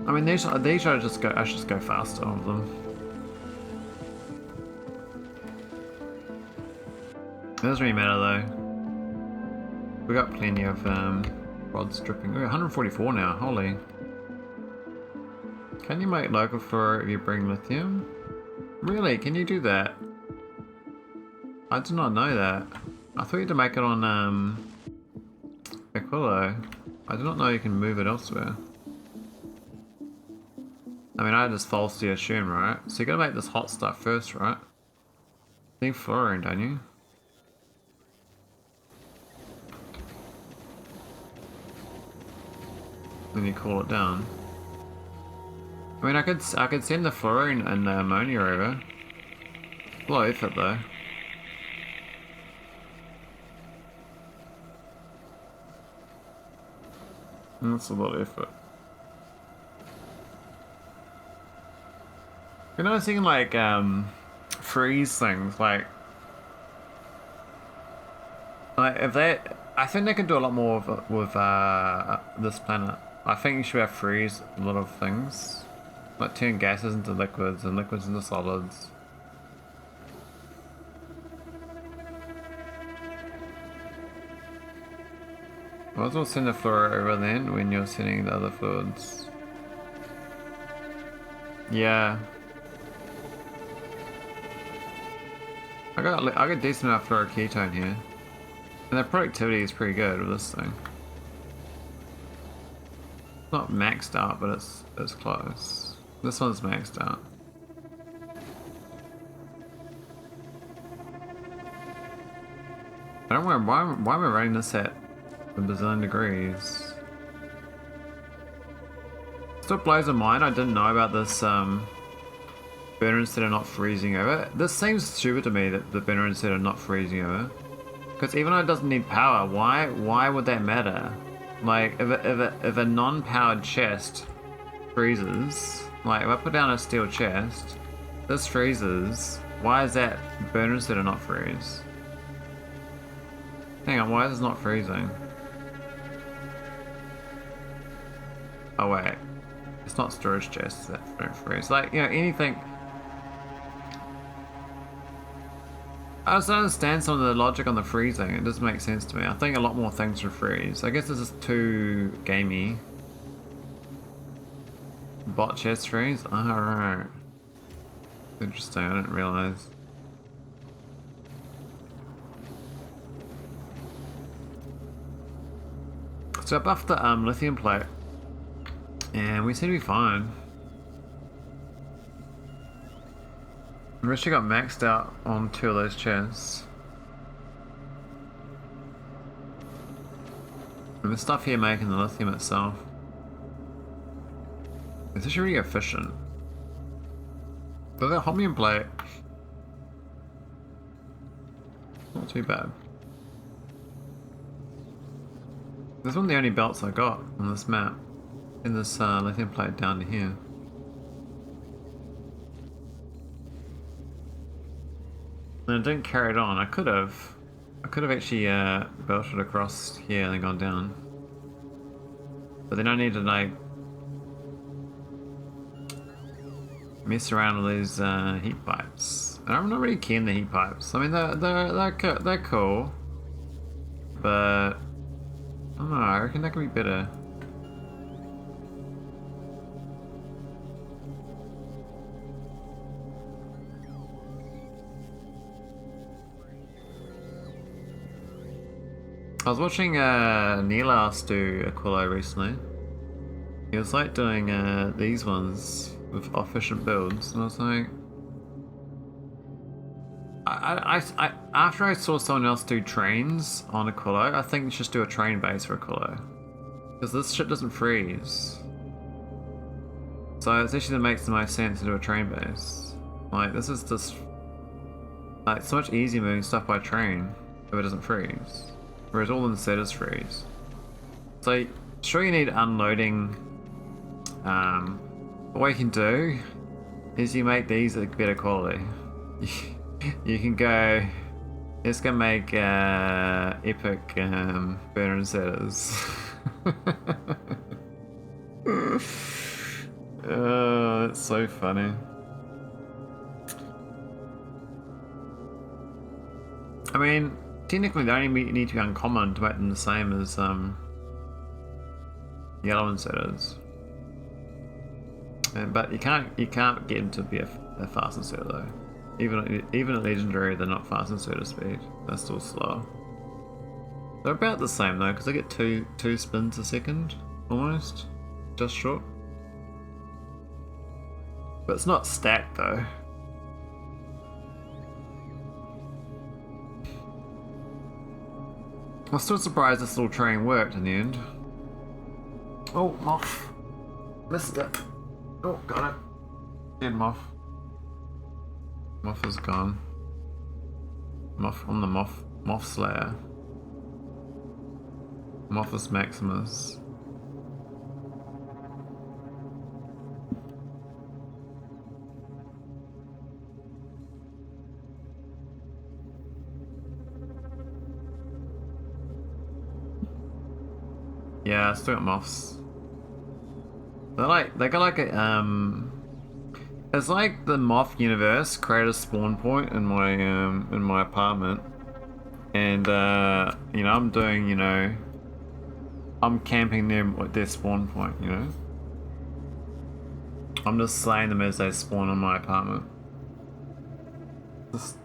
I mean, these should just go faster with them. It doesn't really matter though. We got plenty of rods dripping. We're 144 now, holy. Can you make local fluorite if you bring lithium? Really? Can you do that? I did not know that. I thought you had to make it on Aquilo. I did not know you can move it elsewhere. I mean, I just falsely assume, right? So you gotta make this hot stuff first, right? You need fluorine, don't you? Then you cool it down. I mean, I could send the fluorine and the ammonia over. A lot of effort though. That's a lot of effort. You know, I was thinking like freeze things like if they, I think they can do a lot more with this planet. I think you should have freeze a lot of things, like turn gases into liquids and liquids into solids. Might as well send the fluorite over then when you're sending the other fluids. Yeah. I got decent enough fluoroketone here. And the productivity is pretty good with this thing. Not maxed out, but it's close. This one's maxed out. I don't know why am I running this at a bazillion degrees. Still blows my mind. I didn't know about this burner instead of not freezing over. This seems stupid to me that the burner instead of not freezing over. Because even though it doesn't need power, why would that matter? Like if a non-powered chest freezes, like if I put down a steel chest, this freezes. Why is that burner instead of not freeze? Hang on, why is this not freezing? Oh wait, it's not storage chests that don't freeze. Like, you know, anything. I just don't understand some of the logic on the freezing. It doesn't make sense to me. I think a lot more things would freeze. I guess this is too gamey. Bot chest freeze? Alright. Interesting, I didn't realize. So I buffed the lithium plate. And we seem to be fine. We actually got maxed out on 2 of those chests. And the stuff here making the lithium itself. It's actually really efficient. But that holmium plate, not too bad. This one of the only belts I got on this map. In this lithium plate down to here. And I didn't carry it on. I could have actually belted across here and then gone down. But then I need to like mess around with these heat pipes. And I'm not really keen on the heat pipes. I mean they're cool, but I don't know. I reckon that could be better. I was watching Neelas do Aquilo recently. He was like doing these ones with efficient builds, and I was like, after I saw someone else do trains on Aquilo, I think you should just do a train base for Aquilo, because this shit doesn't freeze. So it's actually that makes the most sense to do a train base. Like this is just like so much easier moving stuff by train if it doesn't freeze. Whereas all in the set is freeze. So, sure you need unloading. What you can do is you make these at better quality. You can go, it's gonna make epic burner and setters. Oh, that's so funny. I mean, technically they only need to be uncommon to make them the same as yellow inserters. But you can't get them to be a fast inserter though. Even at legendary, they're not fast inserter speed. They're still slow. They're about the same though, because they get two spins a second, almost, just short. But it's not stacked though. I'm still surprised this little train worked in the end. Oh, moth. Missed it. Oh, got it. Dead moth. Moth is gone. Moth on the moth slayer. Mothus Maximus. Yeah, I still got moths. They got like a it's like the moth universe created a spawn point in my apartment, and you know, I'm doing, you know, I'm camping them at their spawn point, you know. I'm just slaying them as they spawn on my apartment. Just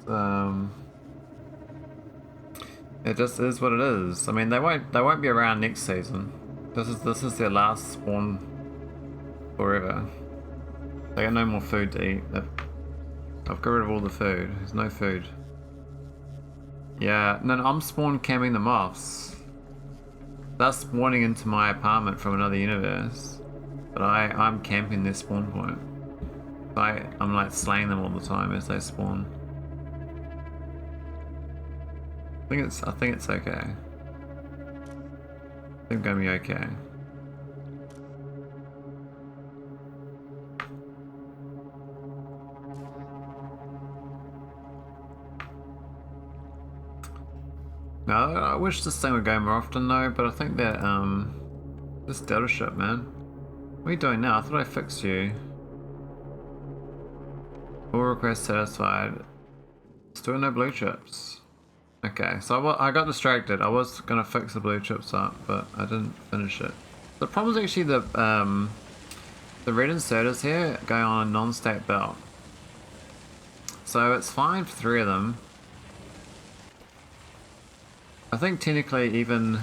it just is what it is. I mean, they won't be around next season. This is their last spawn forever. They got no more food to eat. I've got rid of all the food. There's no food. Yeah, no, I'm spawn camping the moths. They're spawning into my apartment from another universe, but I'm camping their spawn point. I'm like slaying them all the time as they spawn. I think it's okay. I think I'm gonna be okay. No, I wish this thing would go more often though, but I think that this delta ship, man. What are you doing now? I thought I fixed you. All requests satisfied. Still no blue chips. Okay, so I got distracted. I was gonna fix the blue chips up, but I didn't finish it. The problem is actually the red inserters here going on a non-stack belt. So it's fine for 3 of them. I think technically even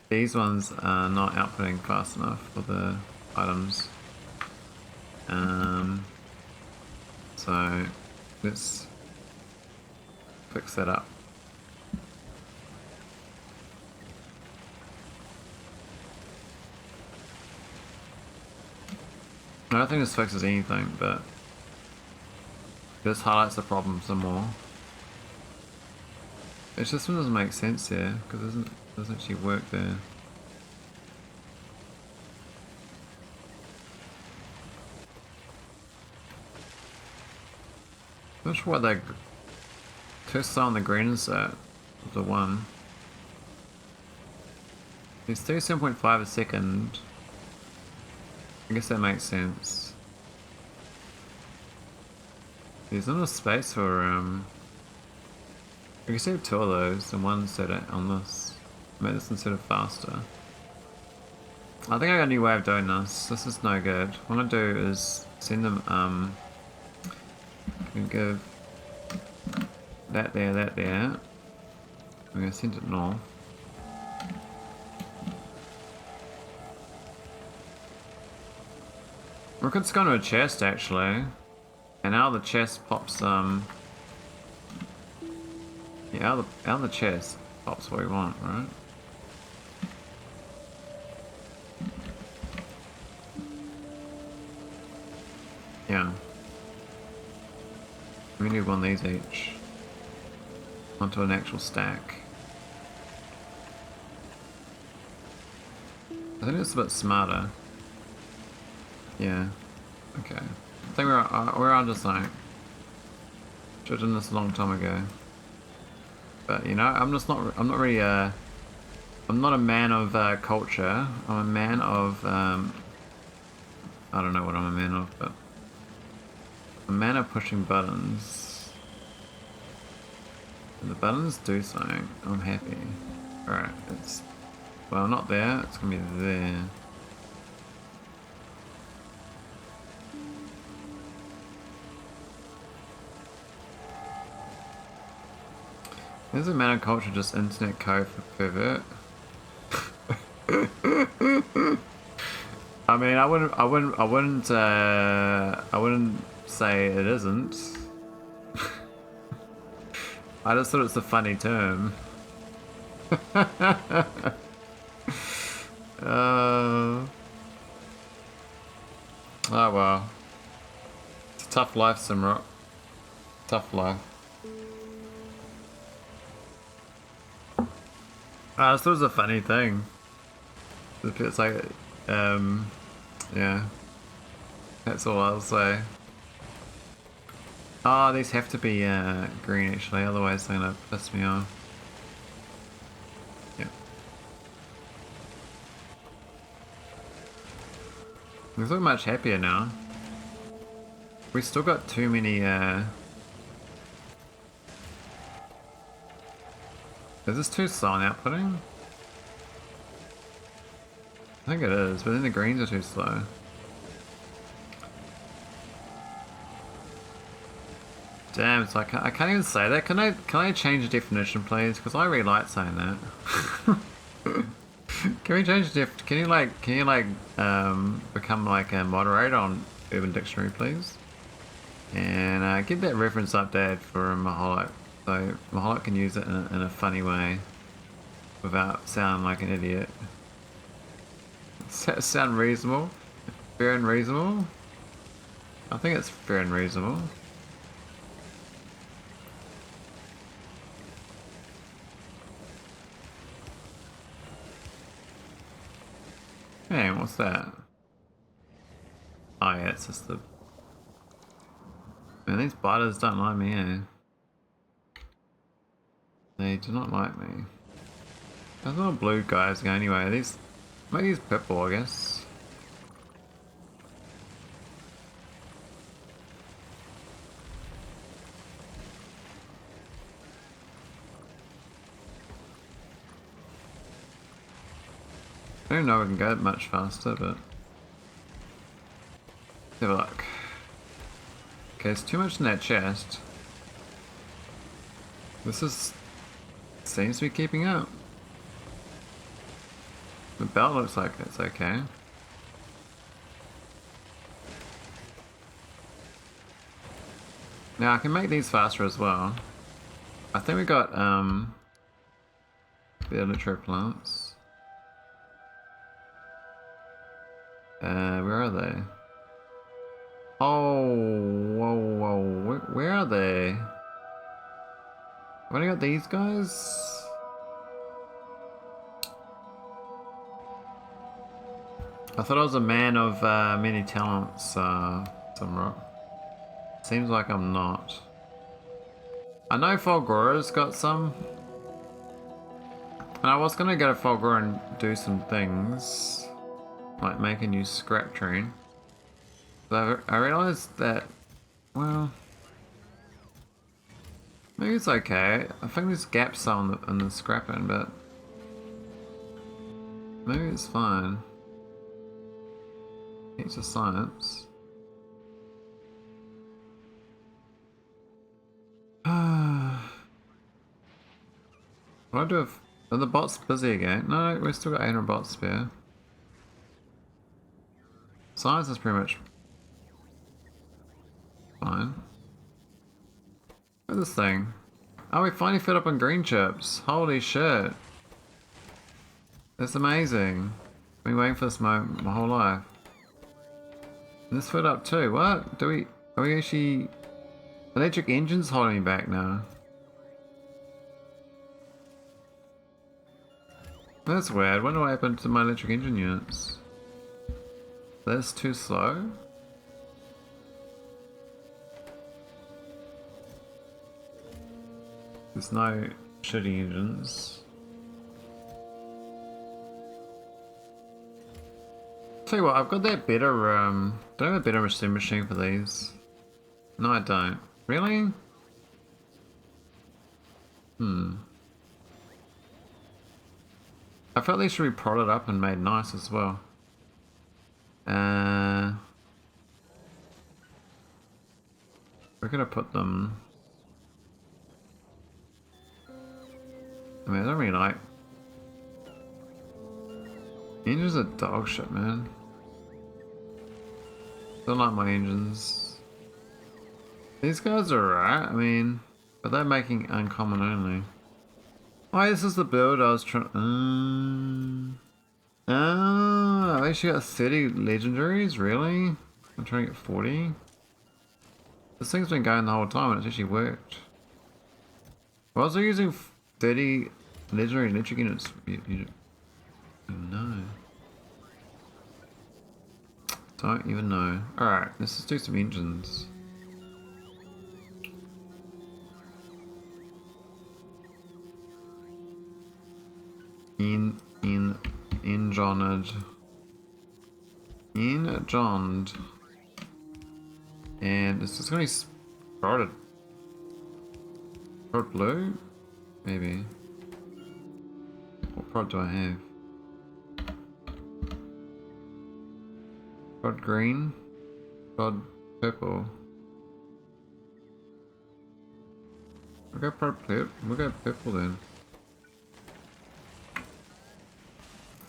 these ones are not outputting fast enough for the items. So let's fix that up. I don't think this fixes anything, but this highlights the problem some more. It's just one doesn't make sense here, because it doesn't actually work there. Not sure what they tests on the green insert of the one. It's 37.5 a second. I guess that makes sense. There's not enough space for I can save 2 of those and one set it on this. Make this instead of faster. I think I got a new way of doing this. This is no good. What I'm gonna do is send them and give that there, that there. I'm gonna send it north. We could just go to a chest actually. And now the chest pops yeah, out of the chest pops what we want, right? Yeah. We need one of these each. Onto an actual stack. I think it's a bit smarter. Yeah. Okay. I think we're on to something. Should have done this a long time ago. But you know, I'm not really I'm not a man of culture. I'm a man of I don't know what I'm a man of, but a man of pushing buttons. The buttons do something. I'm happy. Alright, it's... Well, not there. It's gonna be there. Is a man of culture just internet code for pervert? I mean, I wouldn't say it isn't. I just thought it's a funny term. Oh well. It's a tough life, Simrock. Tough life. I just thought it was a funny thing. It's like, yeah. That's all I'll say. Oh, these have to be green actually, otherwise they're gonna piss me off. Yeah. We look much happier now. We still got too many Is this too slow on outputting? I think it is, but then the greens are too slow. Damn, it's like I can't even say that. Can I change the definition, please? Because I really like saying that. Can we change the can you become like a moderator on Urban Dictionary, please? And get that reference updated for Maholic, so Maholic can use it in a funny way without sounding like an idiot. Sound reasonable? Fair and reasonable? I think it's fair and reasonable. Hey, what's that? Oh yeah, it's just the... Man, these biters don't like me, eh? They do not like me. There's no blue guys go anyway. These... Maybe these purple, I guess. I don't know if we can go much faster, but... Let's have a look. Okay, there's too much in that chest. This is... Seems to be keeping up. The belt looks like it's okay. Now I can make these faster as well. I think we got the electro plants. Where are they? Oh, whoa. Where are they? Have I got these guys? I thought I was a man of many talents, Simrock. Seems like I'm not. I know Fulgora's got some. And I was gonna go to Fulgora and do some things. Like make a new scrap train. But I realised that, well, maybe it's okay. I think there's gaps on the scrapping, but maybe it's fine. It's just science. What do I do if... Are the bots busy again? No, we've still got 800 bots spare. Science is pretty much fine. Look at this thing. Oh, we finally filled up on green chips. Holy shit. That's amazing. I've been waiting for this moment my whole life. And this filled up too. What? Are we actually... Electric engine's holding me back now. That's weird. Wonder what happened to my electric engine units. That's too slow? There's no shitty engines. Tell you what, I've got that better, don't I have a better machine for these? No, I don't. Really? I felt they should be prodded up and made nice as well. We're gonna put them... I mean, I don't really like... Engines are dog shit, man. Don't like my engines. These guys are alright, I mean... But they're making uncommon only. Oh, this is the build I was trying... I've actually got 30 legendaries, really? I'm trying to get 40? This thing's been going the whole time and it's actually worked. Why was I using 30 legendary electric units? You don't know. Don't even know. Alright, let's just do some engines. Enjoined. And it's just gonna be sprouted. Prod blue? Maybe. What prod do I have? Prod green? Prod purple? We'll go prod purple. We'll go purple then.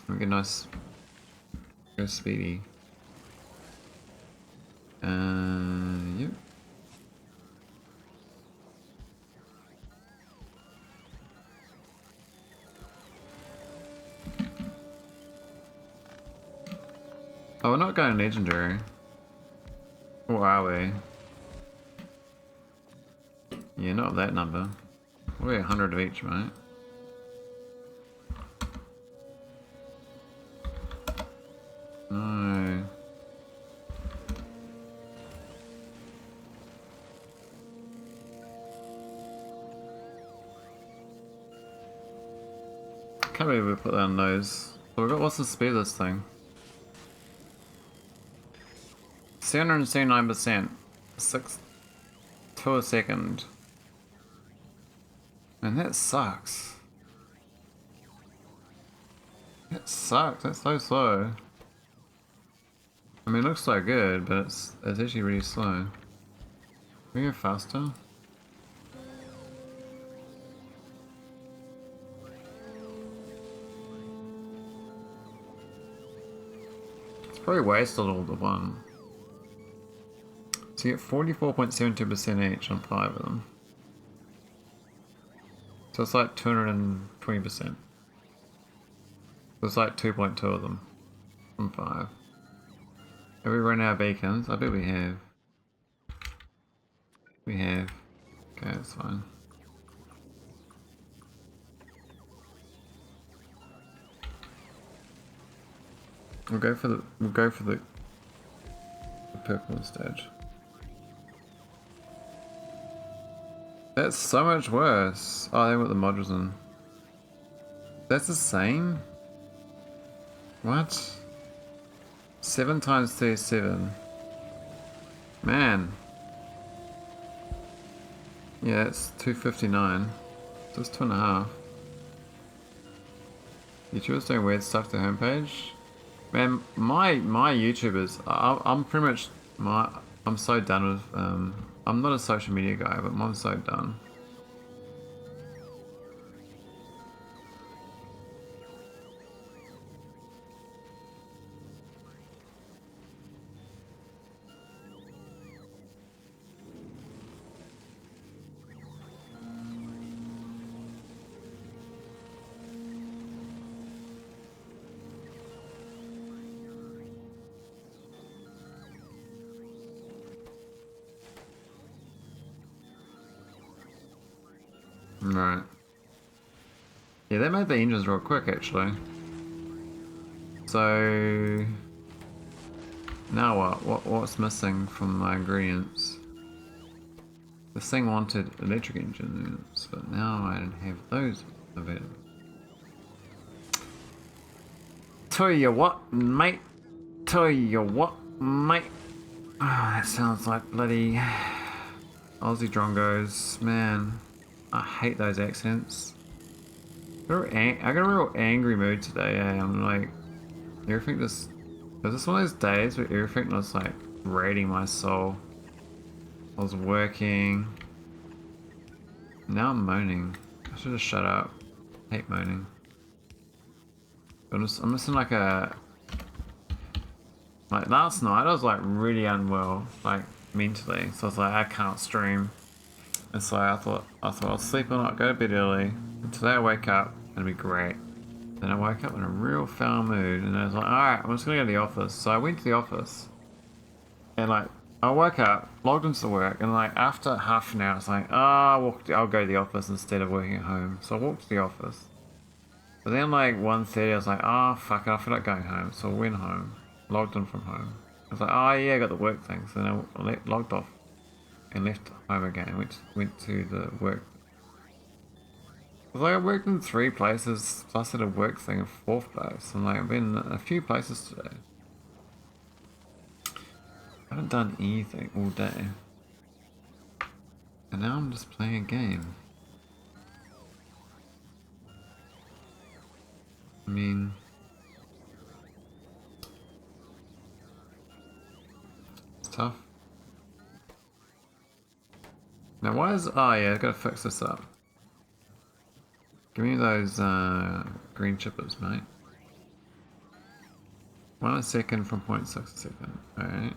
We'll get nice. Go speedy. Yep. Oh, we're not going legendary. Or are we? Yeah, not that number. We're 100 of each, right? No. Can't believe we put that on those. So we got, what's the speed of this thing? 779%. 6 to a second. And that sucks. That sucks. That's so slow. I mean, it looks so good, but it's actually really slow. Can we go faster? It's probably wasted all the one. So you get 44.72% each on 5 of them. So it's like 220%. So it's like 2.2 of them from 5. Have we run out of beacons? I bet we have. We have. Okay, that's fine. We'll go for the purple instead. That's so much worse. Oh, they put the modules in. That's the same? What? 7 times 37. Man. Yeah, that's 259. So it's 2.5. YouTubers doing weird stuff to homepage. Man, my YouTubers, I'm pretty much I'm so done with I'm not a social media guy, but I'm so done. Right. Yeah, they made the engines real quick, actually. So now what? What's missing from my ingredients? This thing wanted electric engines, but now I don't have those available. Tell you what, mate. Tell you what, mate. Oh, that sounds like bloody Aussie drongos, man. I hate those accents. I got a real angry mood today. I'm like, everything just. Was this one of those days where everything was like raiding my soul? I was working. Now I'm moaning. I should have shut up. I hate moaning. I'm missing like a. Like last night I was like really unwell, like mentally. So I was like, I can't stream. And so I thought I'll sleep all night, go to bed early. And today I wake up and it'll be great. Then I woke up in a real foul mood and I was like, alright, I'm just gonna go to the office. So I went to the office and like I woke up, logged into work, and like after half an hour I was like, I'll go to the office instead of working at home. So I walked to the office. But then like 1:30 I was like, fuck it, I feel like going home. So I went home, logged in from home. I was like, yeah, I got the work thing. So then I logged off and left home again. Went to the work. Like I worked in 3 places, plus I did a work thing in 4th place. I'm like, I've been in a few places today. I haven't done anything all day. And now I'm just playing a game. I mean... It's tough. Now why is... Oh yeah, I've got to fix this up. Give me those green chippers, mate. 1 a second from 0.6 a second. Alright.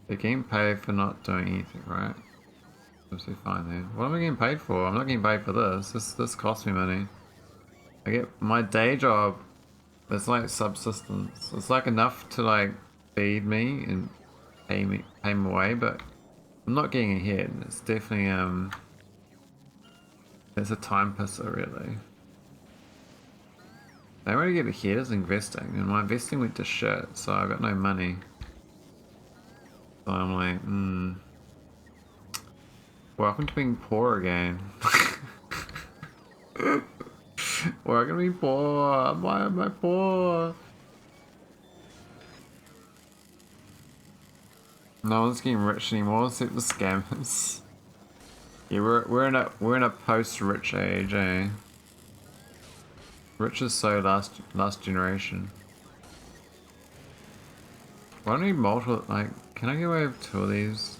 They're getting paid for not doing anything, right? Obviously fine then. What am I getting paid for? I'm not getting paid for this. This costs me money. I get my day job. It's like subsistence. It's like enough to like feed me and pay me away, but I'm not getting ahead. It's definitely it's a time pisser really. The only way to get ahead is investing, and my investing went to shit, so I got no money. So I'm like, welcome to being poor again. Welcome to being poor. Why am I poor? No one's getting rich anymore except the scammers. Yeah, we're in a post-rich age, eh? Rich is so last generation. Why don't we multiple, like, can I get away with 2 of these?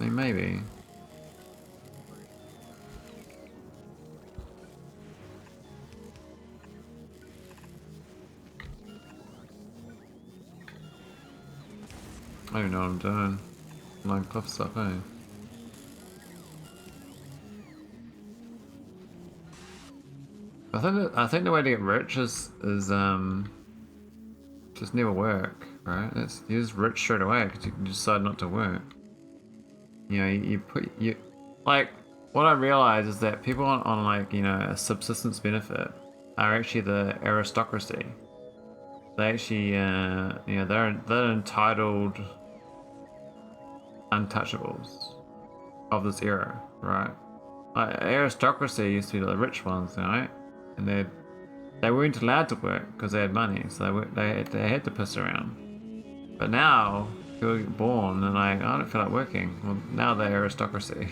I mean, maybe. I don't know what I'm doing. Line cliff stuff, eh? I think the way to get rich is just never work, right? You're just rich straight away because you can decide not to work. You know, you like what I realize is that people on like, you know, a subsistence benefit are actually the aristocracy. They actually you know, they're entitled untouchables of this era, right? Aristocracy used to be the rich ones, right? And they weren't allowed to work because they had money, so they had to piss around. But now people get born and like, I don't feel like working. Well, now they're aristocracy.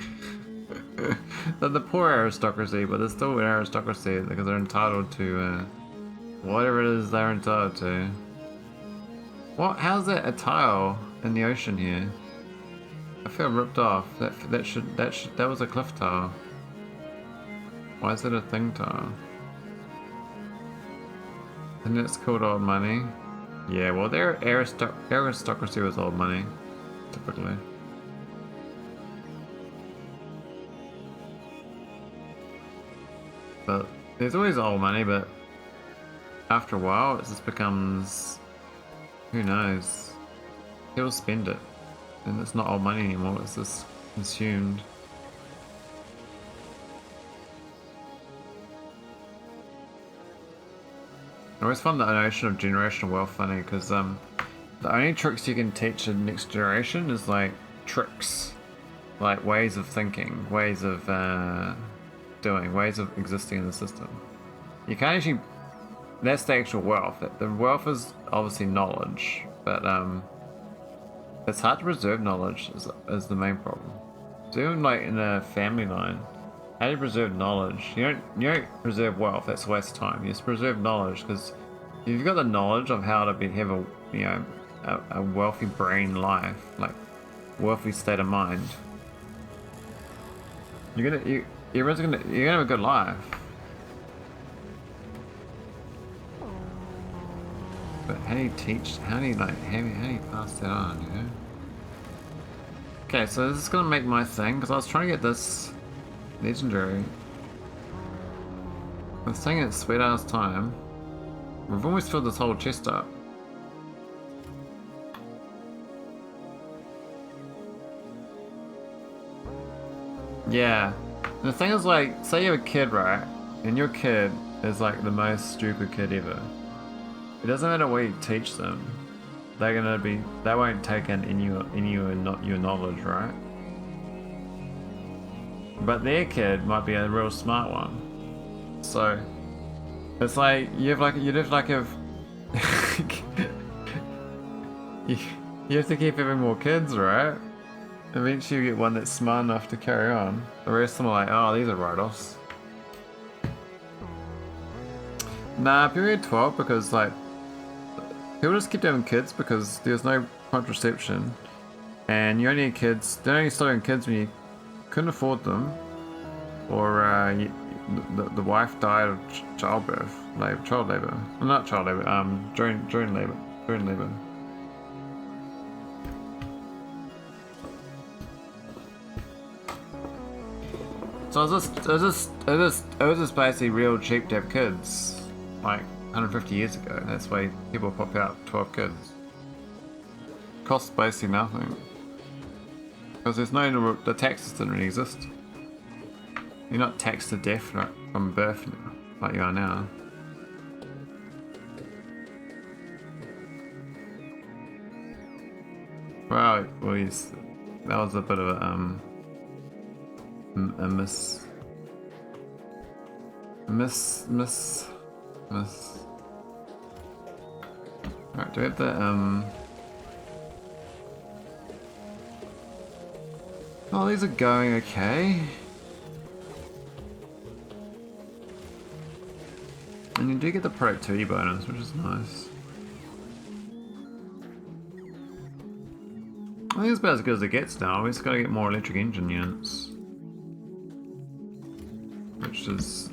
They're the poor aristocracy, but they're still an aristocracy because they're entitled to whatever it is they're entitled to. What? How's that a tile in the ocean here? I feel ripped off. That was a cliff tile. Why is it a thing tile? And it's called old money. Yeah, well, their aristocracy was old money, typically. But there's always old money, but after a while, it just becomes, who knows? People spend it, and it's not old money anymore. It's just consumed. I always find the notion of generational wealth funny because the only tricks you can teach the next generation is like tricks, like ways of thinking, ways of doing, ways of existing in the system. You can't actually. That's the actual wealth. The wealth is obviously knowledge, but It's hard to preserve knowledge is the main problem. So even like in a family line, how do you preserve knowledge? You don't preserve wealth. That's a waste of time. You just preserve knowledge because if you've got the knowledge of how to have a a wealthy brain life, like wealthy state of mind, you're gonna have a good life. But how do you teach? How do you pass that on? You know. Okay, so this is gonna make my thing because I was trying to get this legendary. I was saying it's sweet ass time. We've almost filled this whole chest up. Yeah. And the thing is, like, say you have a kid, right? And your kid is like the most stupid kid ever. It doesn't matter what you teach them. They won't take in your knowledge, right? But their kid might be a real smart one. So it's like you have to keep having more kids, right? Eventually you get one that's smart enough to carry on. The rest of them are like, oh, these are write-offs. Nah, period 12 because like people just keep having kids because there's no contraception, and you only had kids. They only started having kids when you couldn't afford them, or the wife died of childbirth, child labor. Well, not child labor. During labor. So it was just basically real cheap to have kids, like 150 years ago. That's why people pop out 12 kids. Costs basically nothing. Because the taxes didn't really exist. You're not taxed to death right, from birth like you are now. Well, that was a bit of a miss. Alright, do we have the oh, these are going okay. And you do get the productivity bonus, which is nice. I think it's about as good as it gets now. We just gotta get more electric engine units. Which is...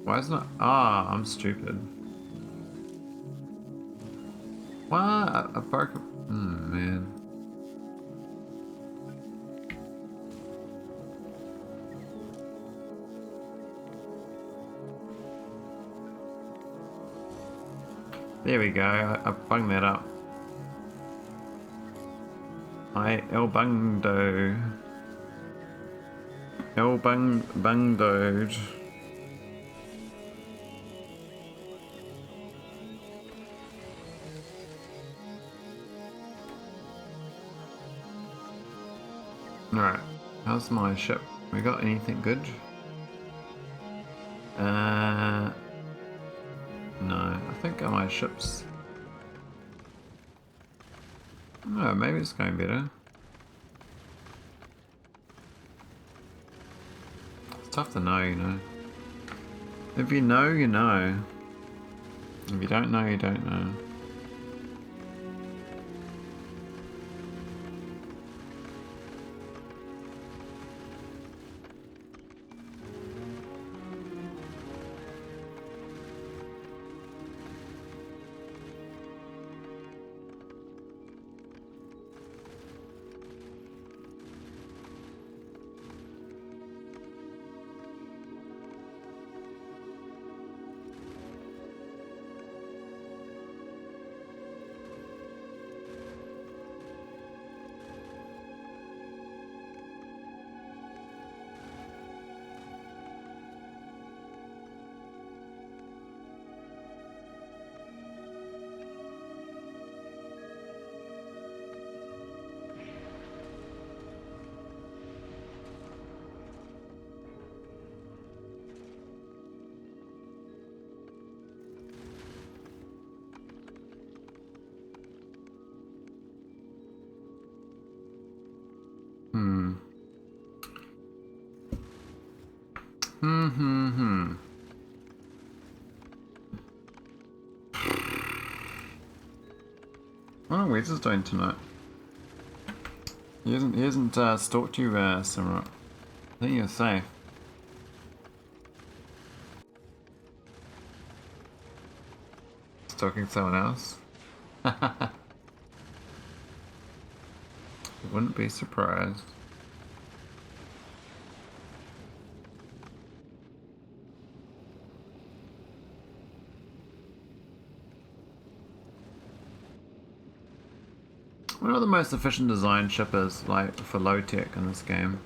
Why is it not... Ah, I'm stupid. What? I broke... man. There we go, I bunged that up. El bungdoed. Alright, how's my ship? We got anything good? No, I think my ship's... Oh, maybe it's going better. It's tough to know, you know. If you know, you know. If you don't know, you don't know. Hmm. What are Weezer's doing tonight? He hasn't stalked you, Simra. I think you're safe. Stalking someone else? Wouldn't be surprised. What are the most efficient design shippers like for low tech in this game?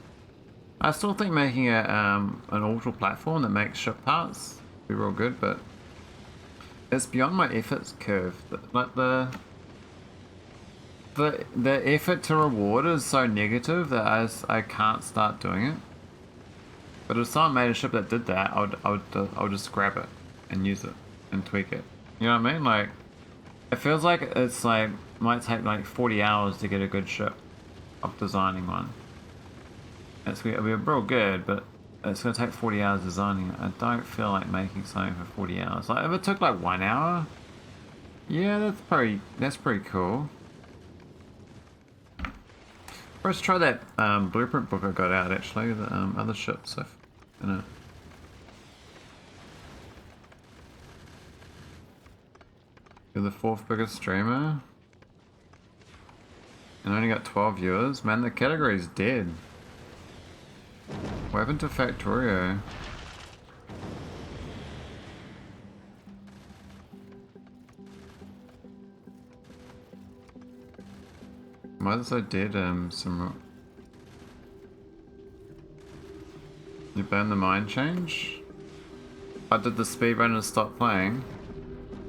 I still think making an orbital platform that makes ship parts would be real good, but it's beyond my efforts curve. Like the effort to reward is so negative that I can't start doing it. But if someone made a ship that did that, I would just grab it and use it and tweak it. You know what I mean? Like, it feels like it's like might take like 40 hours to get a good ship of designing one. It'll be real good, but it's gonna take 40 hours designing it. I don't feel like making something for 40 hours. Like if it took like 1 hour, yeah, that's pretty cool. Let's try that blueprint book I got out actually, the other ships in it. You're the 4th biggest streamer. And only got 12 viewers. Man, the category's dead. What happened to Factorio? Why is it so dead, Simrock? You banned the mind change? I did the speedrun and stopped playing.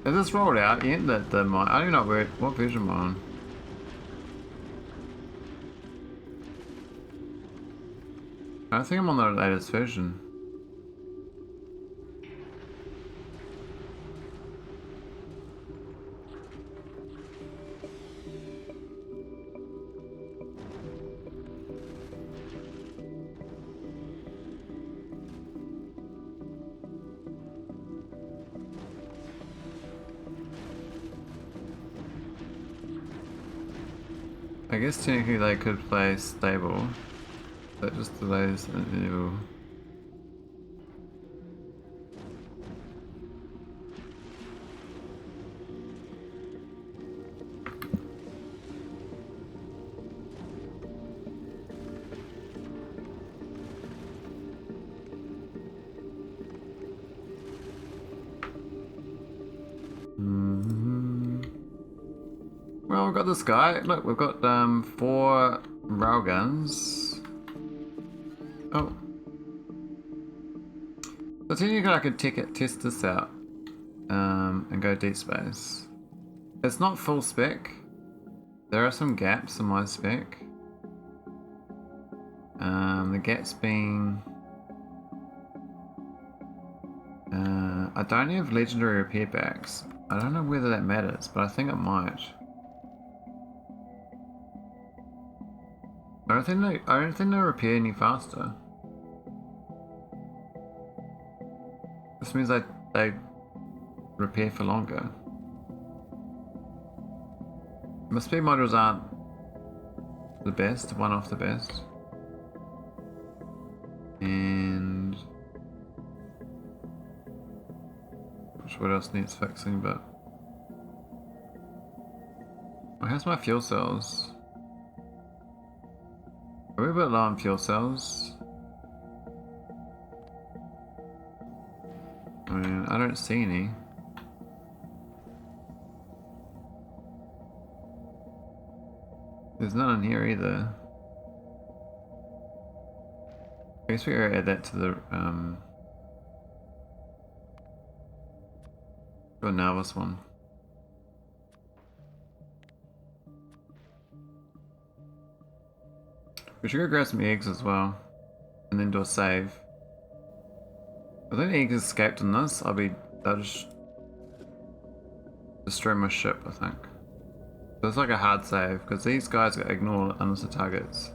Is this rolled out yet? The mind? I don't even know what version am I on. I think I'm on the latest version. I guess technically they could play stable. That just delays an enable. Well, we've got this guy. Look, we've got 4 railguns. Oh. So technically I could test this out and go deep space. It's not full spec. There are some gaps in my spec. The gaps being... I don't have legendary repair packs. I don't know whether that matters, but I think it might. I don't think they repair any faster. This means they repair for longer. My speed modules aren't the best, one of the best. And not sure what else needs fixing, but oh, how's my fuel cells? Are we a bit low on fuel cells? I mean, I don't see any. There's none in here either. I guess we gotta add that to the Narvis one. We should go grab some eggs as well, and then do a save. I think the eggs escaped in this. They'll just destroy my ship, I think. So it's like a hard save, because these guys ignore unlisted targets.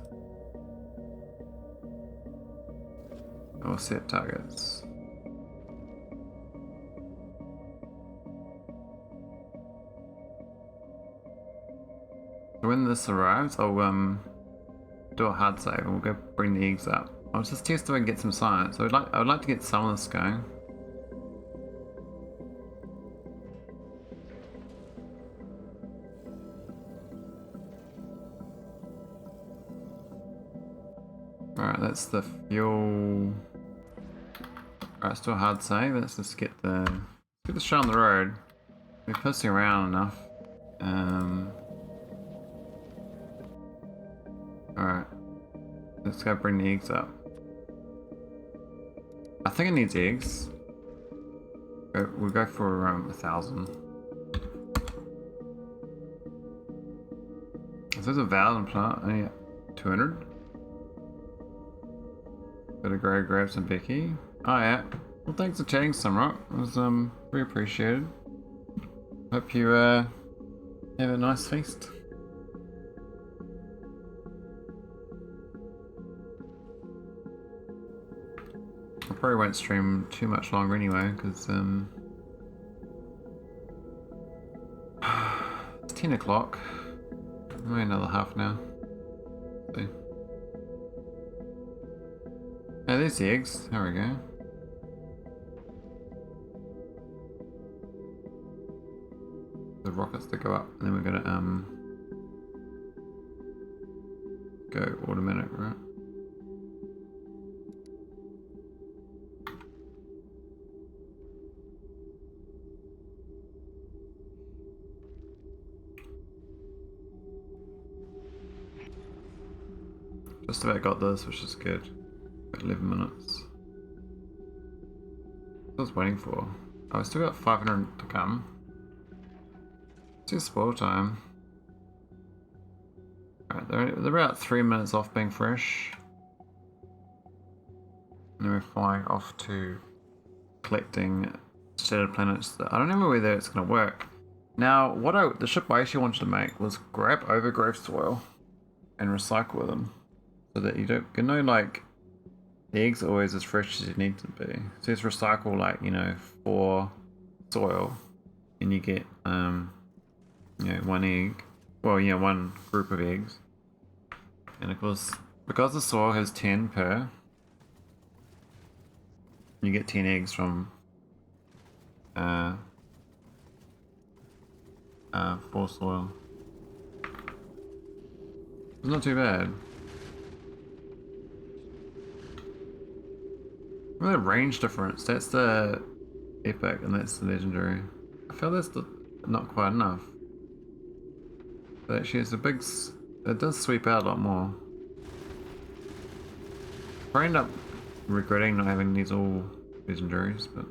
or set targets. So when this arrives, I'll do a hard save and we'll go bring the eggs up. I'll just test if I can get some science. I would like to get some of this going. Alright, that's the fuel. Alright, let's do a hard save. Let's just get the show on the road. We're pissing around enough. Alright. Let's go bring the eggs up. I think it needs eggs. We'll go for 1,000. So there's a valve and plant. Only 200. Gotta go grab some Becky. Oh yeah. Well, thanks for chatting, Sunrock. It was very appreciated. Hope you have a nice feast. I probably won't stream too much longer anyway, because it's 10 o'clock. Maybe another half now. See. Oh, there's the eggs. There we go. The rockets to go up, and then we're gonna go automatic, right? Just about got this, which is good. 11 minutes. What I was waiting for. Oh, I still got 500 to come. It's just spoil time. Alright, they're about 3 minutes off being fresh. And then we're flying off to collecting shattered planets. I don't know whether it's going to work. Now, the ship I actually wanted to make was grab overgrowth soil and recycle them. So that you don't, like, the eggs are always as fresh as you need to be. So just recycle, like, 4 soil and you get, 1 egg. Well, one group of eggs. And of course, because the soil has 10 per, you get 10 eggs from 4 soil. It's not too bad. Well, the range difference, that's the epic and that's the legendary. I feel that's not quite enough. But actually it's it does sweep out a lot more. I end up regretting not having these all legendaries, but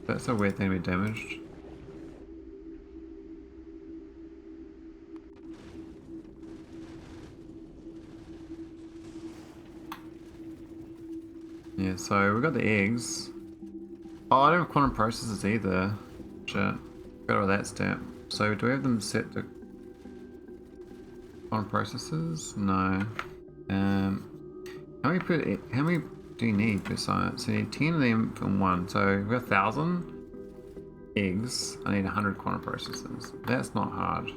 that's a weird thing to be damaged. Yeah, so we got the eggs. Oh, I don't have quantum processors either. Shit. Forgot about that step. So do we have them set to quantum processors? No. How many do you need per science? So you need 10 of them from 1. So we've got 1,000 eggs. I need 100 quantum processors. That's not hard.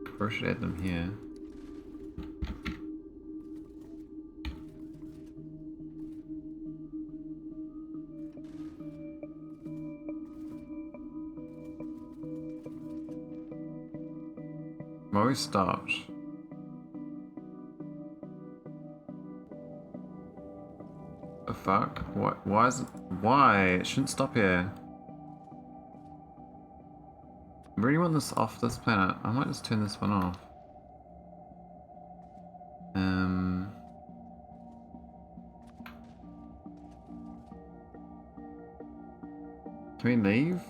Probably should add them here. Well, we stopped. The fuck? What? Why? It shouldn't stop here. I really want this off this planet. I might just turn this one off. Can we leave?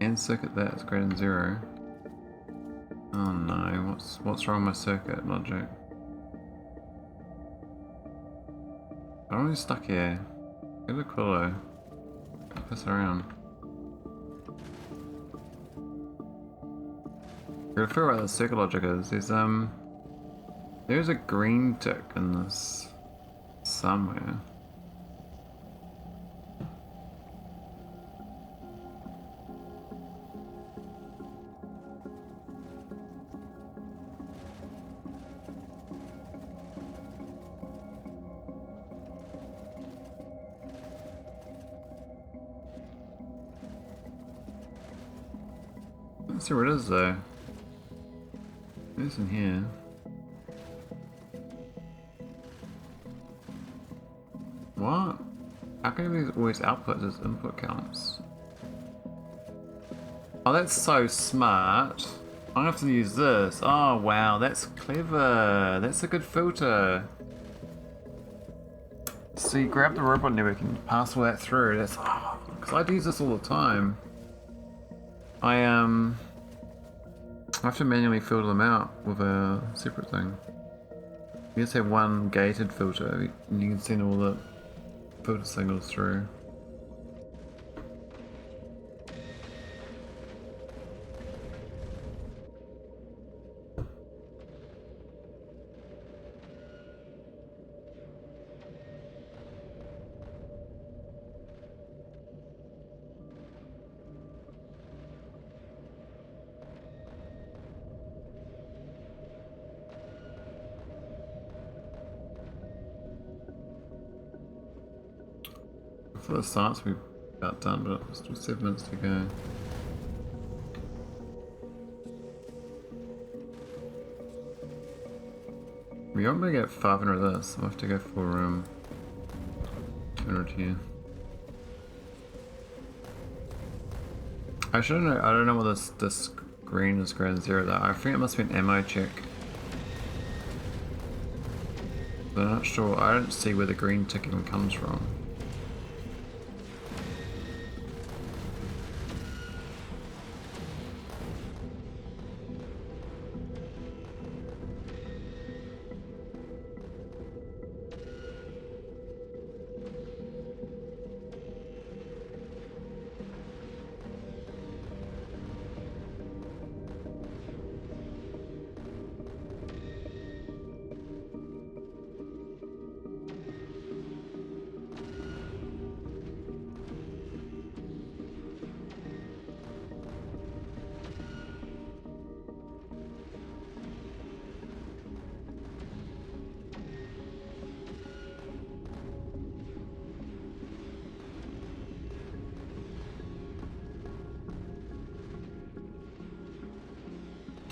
And circuit that is greater than 0. Oh no, what's wrong with my circuit logic? I'm really stuck here. Get a cooler. Piss around. I figure out what the circle logic is. There's a green tick in this somewhere. Let's see where it is though. It's in here. What? How can these always output as input counts? Oh, that's so smart. I'm gonna have to use this. Oh wow, that's clever. That's a good filter. So you grab the robot network and you pass all that through. That's because I use this all the time. I have to manually filter them out with a separate thing. You just have one gated filter and you can send all the filter signals through. I thought the science would be about done, but it's still 7 minutes to go. We aren't going to get 500 of this. I'll have to go for 200 here. I don't know what this green is greater than 0 though. I think it must be an ammo check. But I'm not sure. I don't see where the green tick even comes from.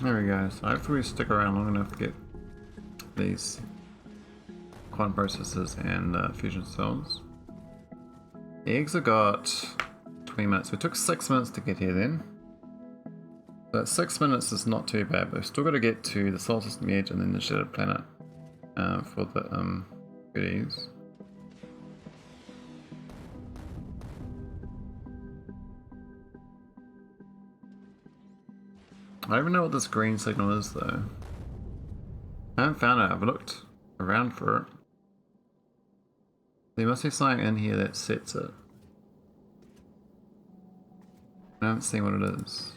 There we go, so hopefully we stick around long enough to get these quantum processors and fusion cells. The eggs have got 20 minutes. We took 6 minutes to get here then. But 6 minutes is not too bad, but we've still got to get to the solar system edge and then the shattered planet for the goodies. I don't even know what this green signal is though. I haven't found it, I've looked around for it. There must be something in here that sets it. I haven't seen what it is.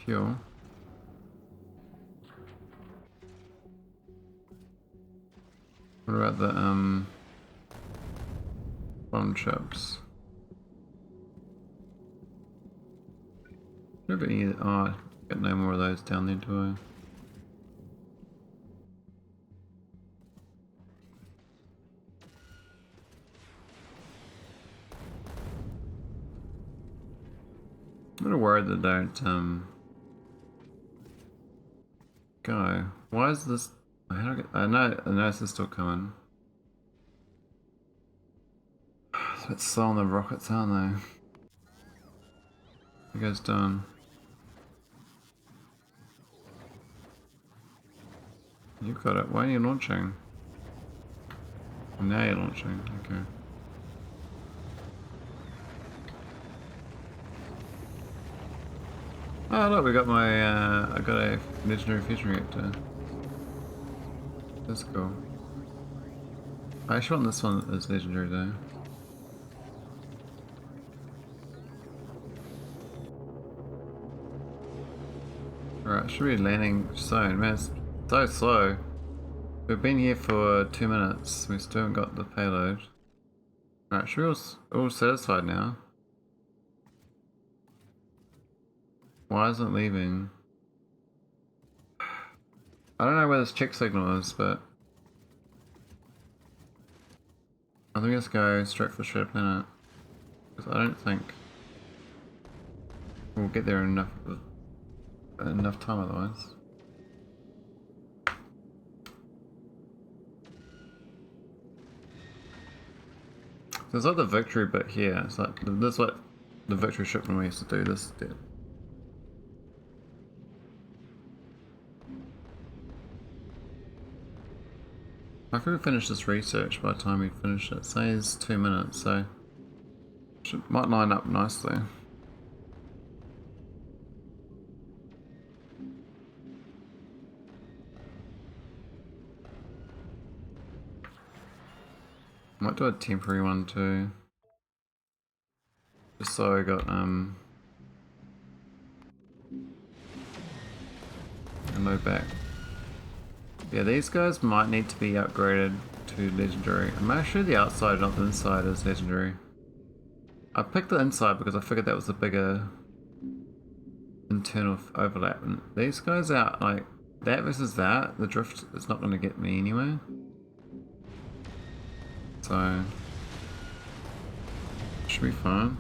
Fuel. What about the bomb chips? Nobody. Oh, got no more of those down there, do I? I'm a little worried that they don't go. Why is this? How do I get? I know this is still coming. It's still on the rockets, aren't they? You guys done? You got it. Why are you launching? Now you're launching. Okay. Oh look, we got my, I got a legendary fusion reactor. That's cool. I actually want this one as legendary though. Alright, should be landing soon. Man, it's so slow. We've been here for 2 minutes. We still haven't got the payload. Alright, should we all satisfied now? Why isn't it leaving? I don't know where this check signal is, but I think let's go straight for Shred Planet. Because I don't think we'll get there in enough time otherwise. So it's like the victory bit here. It's like this is what the victory ship when we used to do this did. I think we finish this research by the time we finish it. Say it's 2 minutes, so might line up nicely. Might do a temporary one too. Just so I got a load back. Yeah, these guys might need to be upgraded to legendary. I'm actually the outside, not the inside, is legendary. I picked the inside because I figured that was the bigger internal overlap. And these guys out, like, that versus that, the drift is not going to get me anywhere. So, should be fine.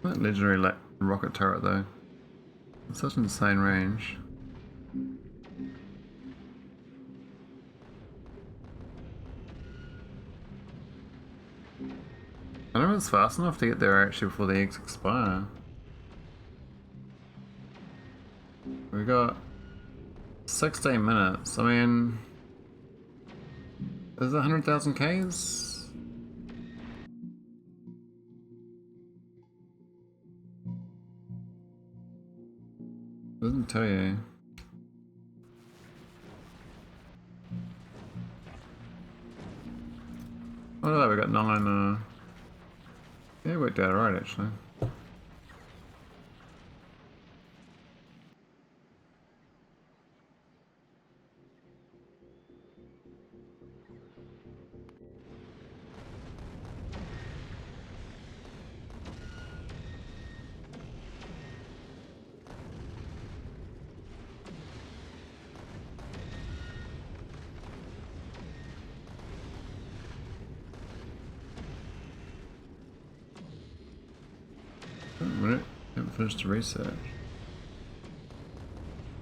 That legendary rocket turret though. It's such an insane range. I don't know if it's fast enough to get there actually before the eggs expire. We got 16 minutes. I mean, is it 100,000 Ks? Doesn't tell you. Oh no, we got 9, yeah, it worked out alright actually. We haven't finished the research.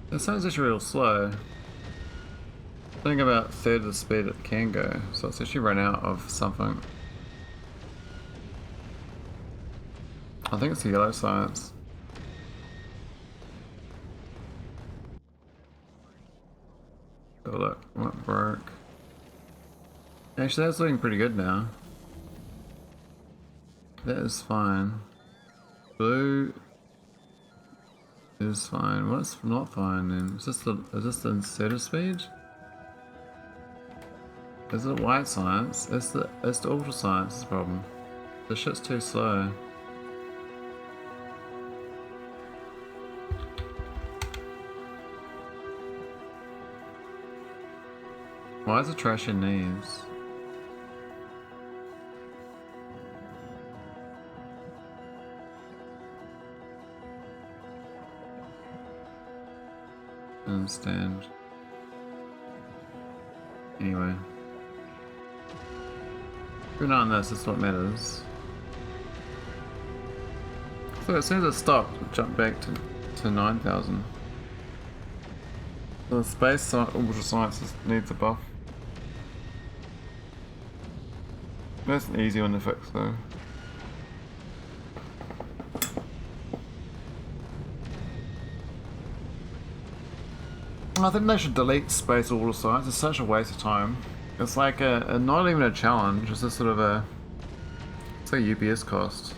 That sounds actually real slow. I think about a third of the speed it can go, so it's actually run out of something. I think it's the yellow science. Oh look, what broke? Actually that's looking pretty good now. That is fine. Blue is fine. What's not fine then? Is this the inserter speed? Is it white science? It's the ultra science problem. The shit's too slow. Why is it trash in knees? I understand. Anyway. Good on this, that's what matters. So as soon as it stopped, it jumped back to 9,000. So the space ultra science needs a buff. That's an easy one to fix though. I think they should delete space ultra science. It's such a waste of time It's like a not even a challenge, it's just sort of a, it's like a UPS cost.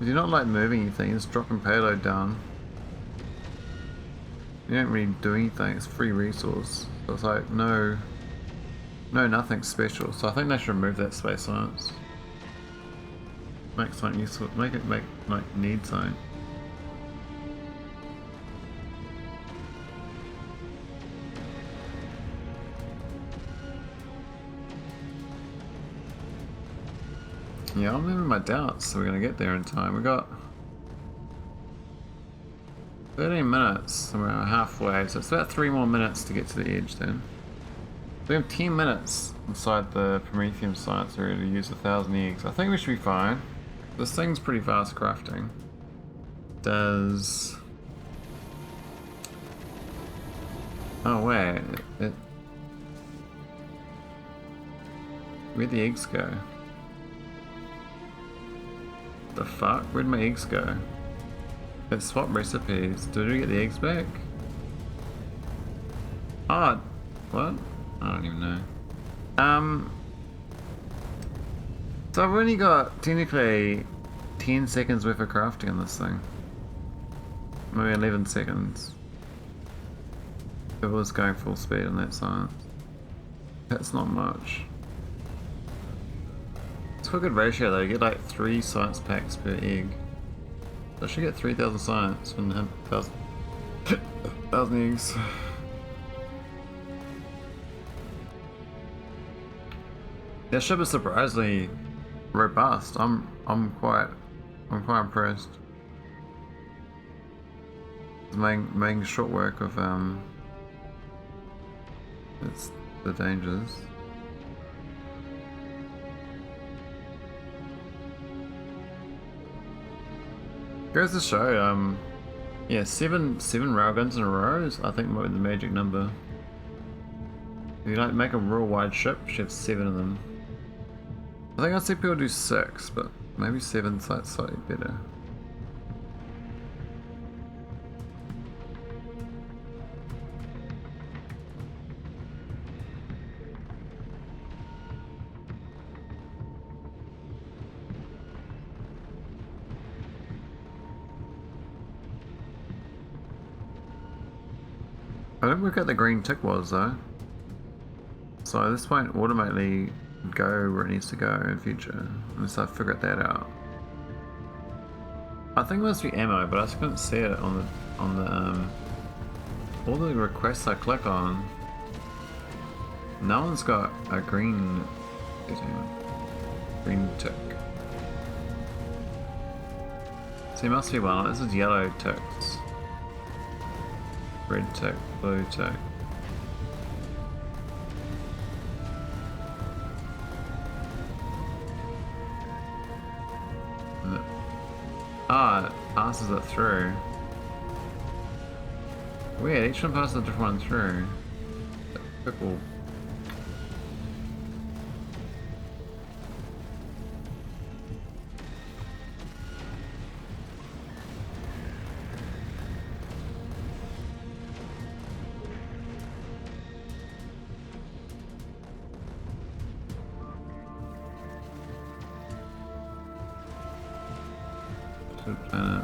If you're not like moving anything, just dropping payload down. You don't really do anything, it's free resource. So it's like nothing special. So I think they should remove that space science. Make something useful, make like need something. Yeah, I'm having my doubts, so we're gonna get there in time. We got 13 minutes, and we're halfway, so it's about 3 more minutes to get to the edge then. We have 10 minutes inside the Prometheum science area to use 1,000 eggs. I think we should be fine. This thing's pretty fast crafting. Does... Oh wait, where'd the eggs go? The fuck? Where'd my eggs go? Let's swap recipes. Did we get the eggs back? Oh, what? I don't even know. So I've only got technically 10 seconds worth of crafting on this thing. Maybe 11 seconds. If it was going full speed on that science. That's not much. It's a good ratio though, you get like 3 science packs per egg. So I should get 3,000 science from the 1,000 eggs. That ship is surprisingly robust. I'm quite impressed. It's making short work of it's the dangers. Goes to show, yeah, seven railguns in a row is, I think, might be the magic number. If you like make a real wide ship, you should have 7 of them. I think I'd see people do 6, but maybe 7's like slightly better. I don't work out the green tick was though. So this won't automatically go where it needs to go in future, unless I figure that out. I think it must be ammo, but I just couldn't see it on the all the requests I click on. No one's got a green tick. So it must be one. This is yellow ticks. Red tick, blue tick. Ah, it passes it through. Weird, each one passes a different one through. Purple. Planet.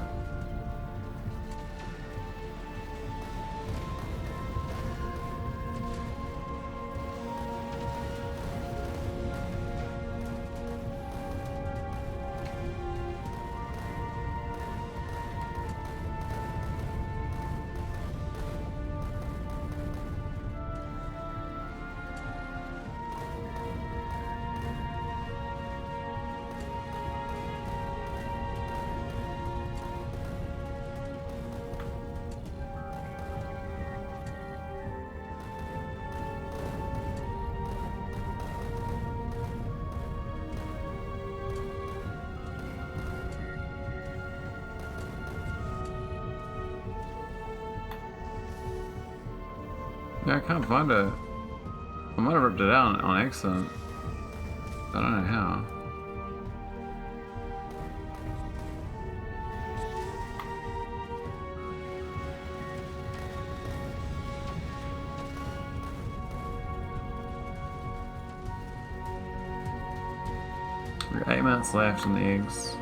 Yeah, I can't find it. I might have ripped it out on accident. I don't know how. minutes left on the eggs.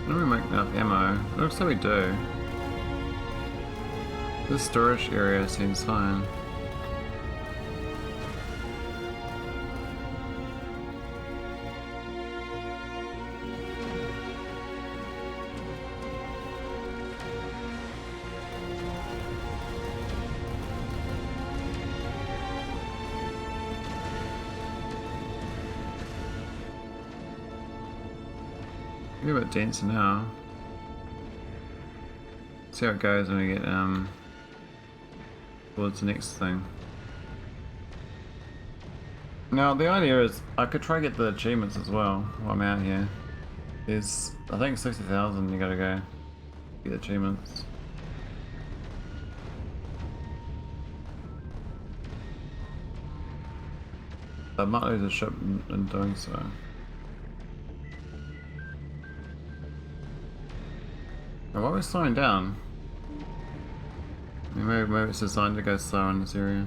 When do we make enough ammo? It looks like we do. This storage area seems fine. Maybe a bit denser now. See how it goes when we get towards the next thing. Now the idea is I could try to get the achievements as well while I'm out here. There's I think 60,000 you gotta go get the achievements. I might lose a ship in doing so. Why are we slowing down? Maybe it's designed to go slow in this area.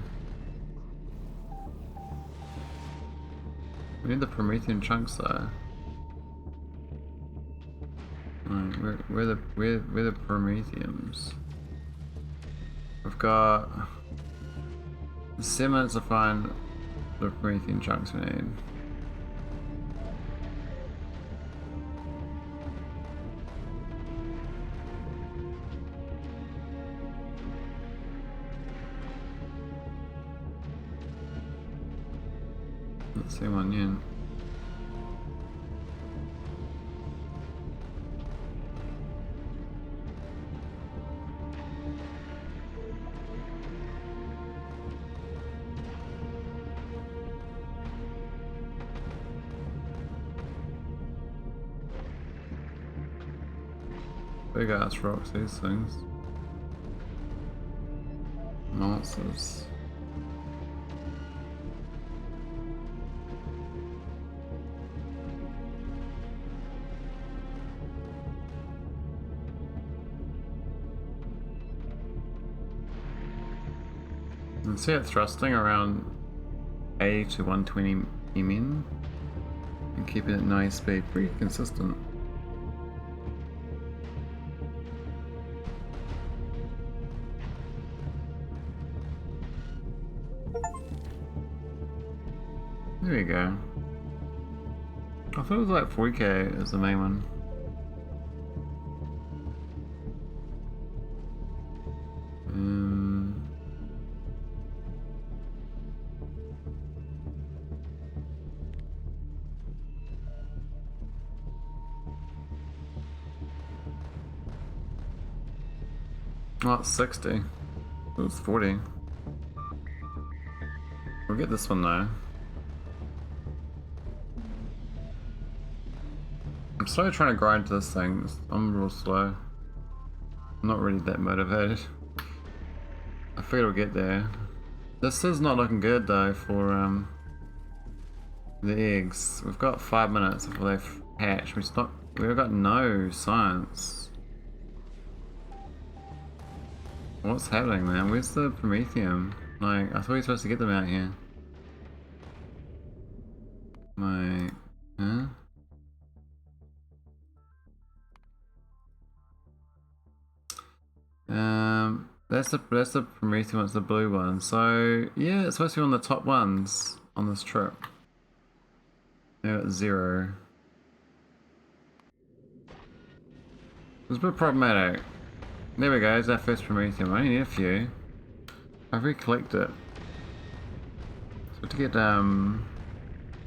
We need the Promethean chunks though. Right, where the Prometheums? We've got 7 minutes to find the Promethean chunks we need. Let's see one in. Big ass rocks, these things. Monsters. You can see it thrusting around 80 to 120 mm and keeping it nice speed, pretty consistent. There we go. I thought it was like 40k as the main one. Well, it's 60. It was 40. We'll get this one though. I'm slowly trying to grind to this thing. I'm real slow. I'm not really that motivated. I figured we'll get there. This is not looking good though for the eggs. We've got 5 minutes before they hatch. We've got no science. What's happening, man? Where's the Prometheum? Like, I thought we were supposed to get them out here. My... huh? That's the Prometheum, it's the blue one. So, yeah, it's supposed to be on the top ones on this trip. Now it's 0. It's a bit problematic. There we go, there's our first Prometheum. I only need a few. I've re-collected it. So to get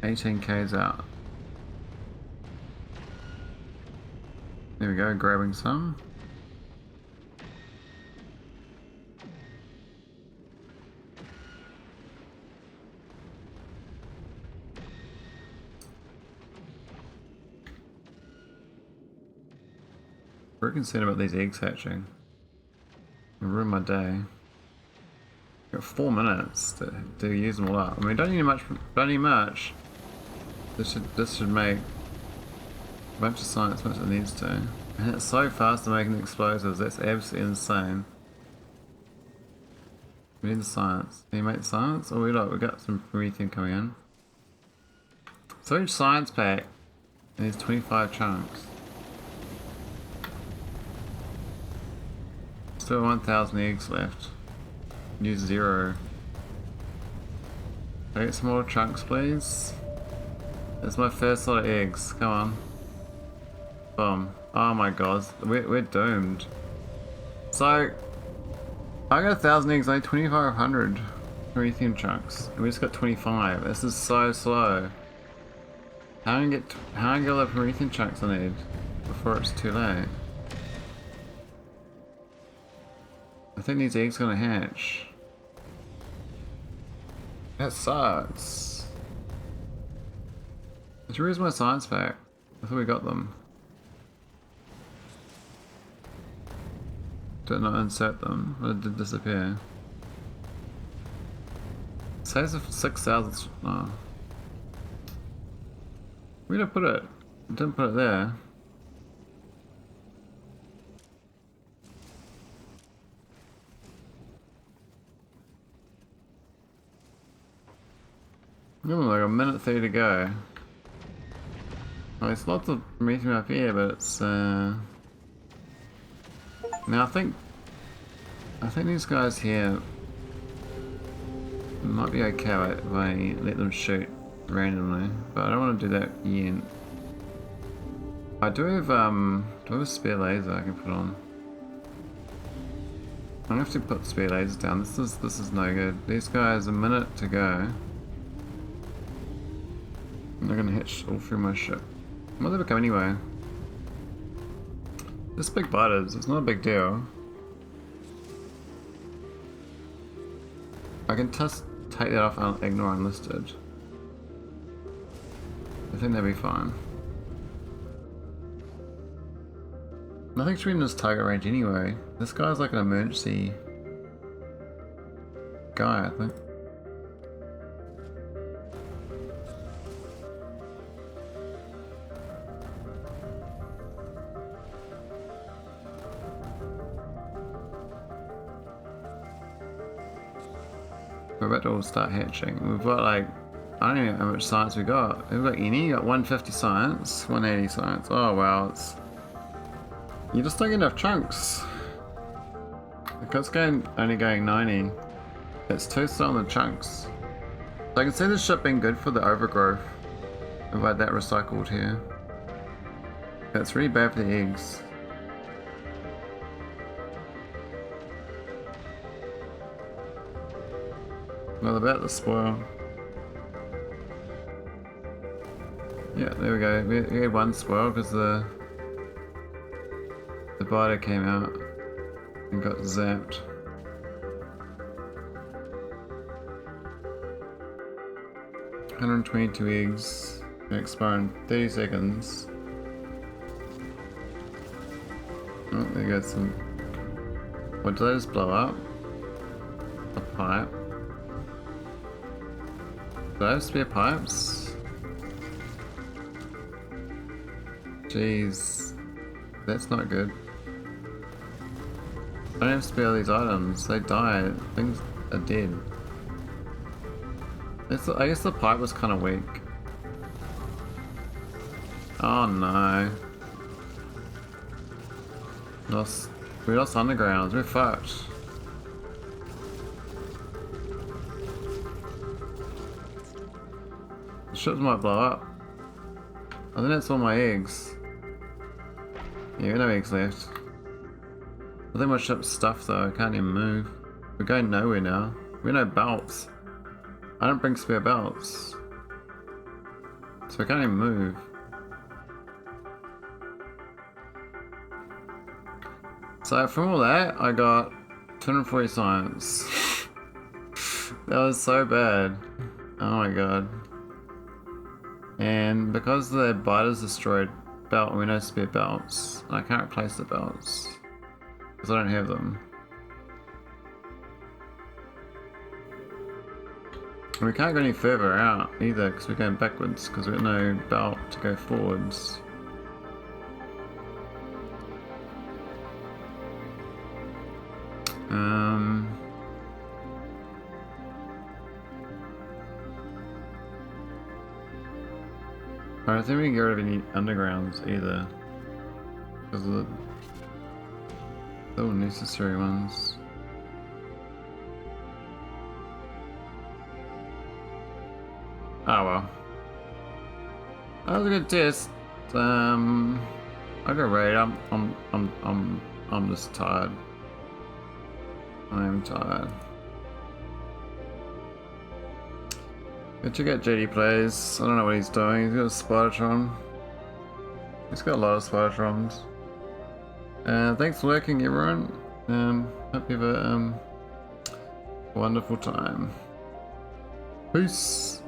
18k's out. There we go, grabbing some. Very concerned about these eggs hatching. It'll ruin my day. Got 4 minutes to use them all up. I mean, don't need much. Don't need much. This should make a bunch of science as much as it needs to. And it's so fast at making explosives. That's absolutely insane. We need the science. Can you make the science? Oh, we got some Promethean coming in. So each science pack needs 25 chunks. Still 1,000 eggs left. Use 0. Can I get some more chunks, please? That's my first lot of eggs. Come on. Boom. Oh my god. We're doomed. So, I got 1,000 eggs, I need 2,500 Promethean chunks. And we just got 25. This is so slow. How do I get all the Promethean chunks I need before it's too late? I think these eggs are gonna hatch. That sucks. Where's my science pack? I thought we got them. Did not insert them, but it did disappear. It says 6,000. Oh. Where did I put it? I didn't put it there. Oh, like a minute 30 to go. Oh, there's lots of Promethean up here, but it's now I think these guys here might be okay if I let them shoot randomly, but I don't want to do that yet. I do have a spare laser I can put on. I'm gonna have to put spare lasers down. This is no good. These guys, a minute to go. They're gonna hitch all through my ship. Well, they come anyway. This big butters, it's not a big deal. I can just take that off and ignore unlisted. I think that'd be fine. Nothing should be in this target range anyway. This guy's like an emergency guy, I think. We're about to all start hatching. We've got like, I don't even know how much science we got. We've got any, you got 150 science, 180 science. Oh wow, it's... You just don't get enough chunks. Because it's only going 90. It's too slow on the chunks. So I can see this ship being good for the overgrowth. If I had that recycled here. That's really bad for the eggs. Well, about to spoil. Yeah, there we go. We had one spoil because the biter came out and got zapped. $122 eggs. Gonna expire in 30 seconds. Oh, there goes some. What did I just blow up? A pipe. Do I have spare pipes? Jeez. That's not good. I don't have spare these items. They die. Things are dead. I guess the pipe was kind of weak. Oh no. We lost undergrounds. We're fucked. Ships might blow up. I think that's all my eggs. Yeah, no eggs left. I think my ship's stuffed though, I can't even move. We're going nowhere now. We have no belts. I don't bring spare belts. So I can't even move. So from all that, I got 240 science. That was so bad. Oh my god. And because the biter's destroyed belt, we no spare belts. I can't replace the belts. Because I don't have them. And we can't go any further out either because we're going backwards because we've got no belt to go forwards. I don't think we can get rid of any undergrounds either. Because of the necessary ones. Oh well. That was a good test. I go raid. I'm just tired. I'm tired. Go check out JD Plays. I don't know what he's doing. He's got a Spidertron. He's got a lot of Spidertrons. Thanks for working, everyone. Hope you have a wonderful time. Peace.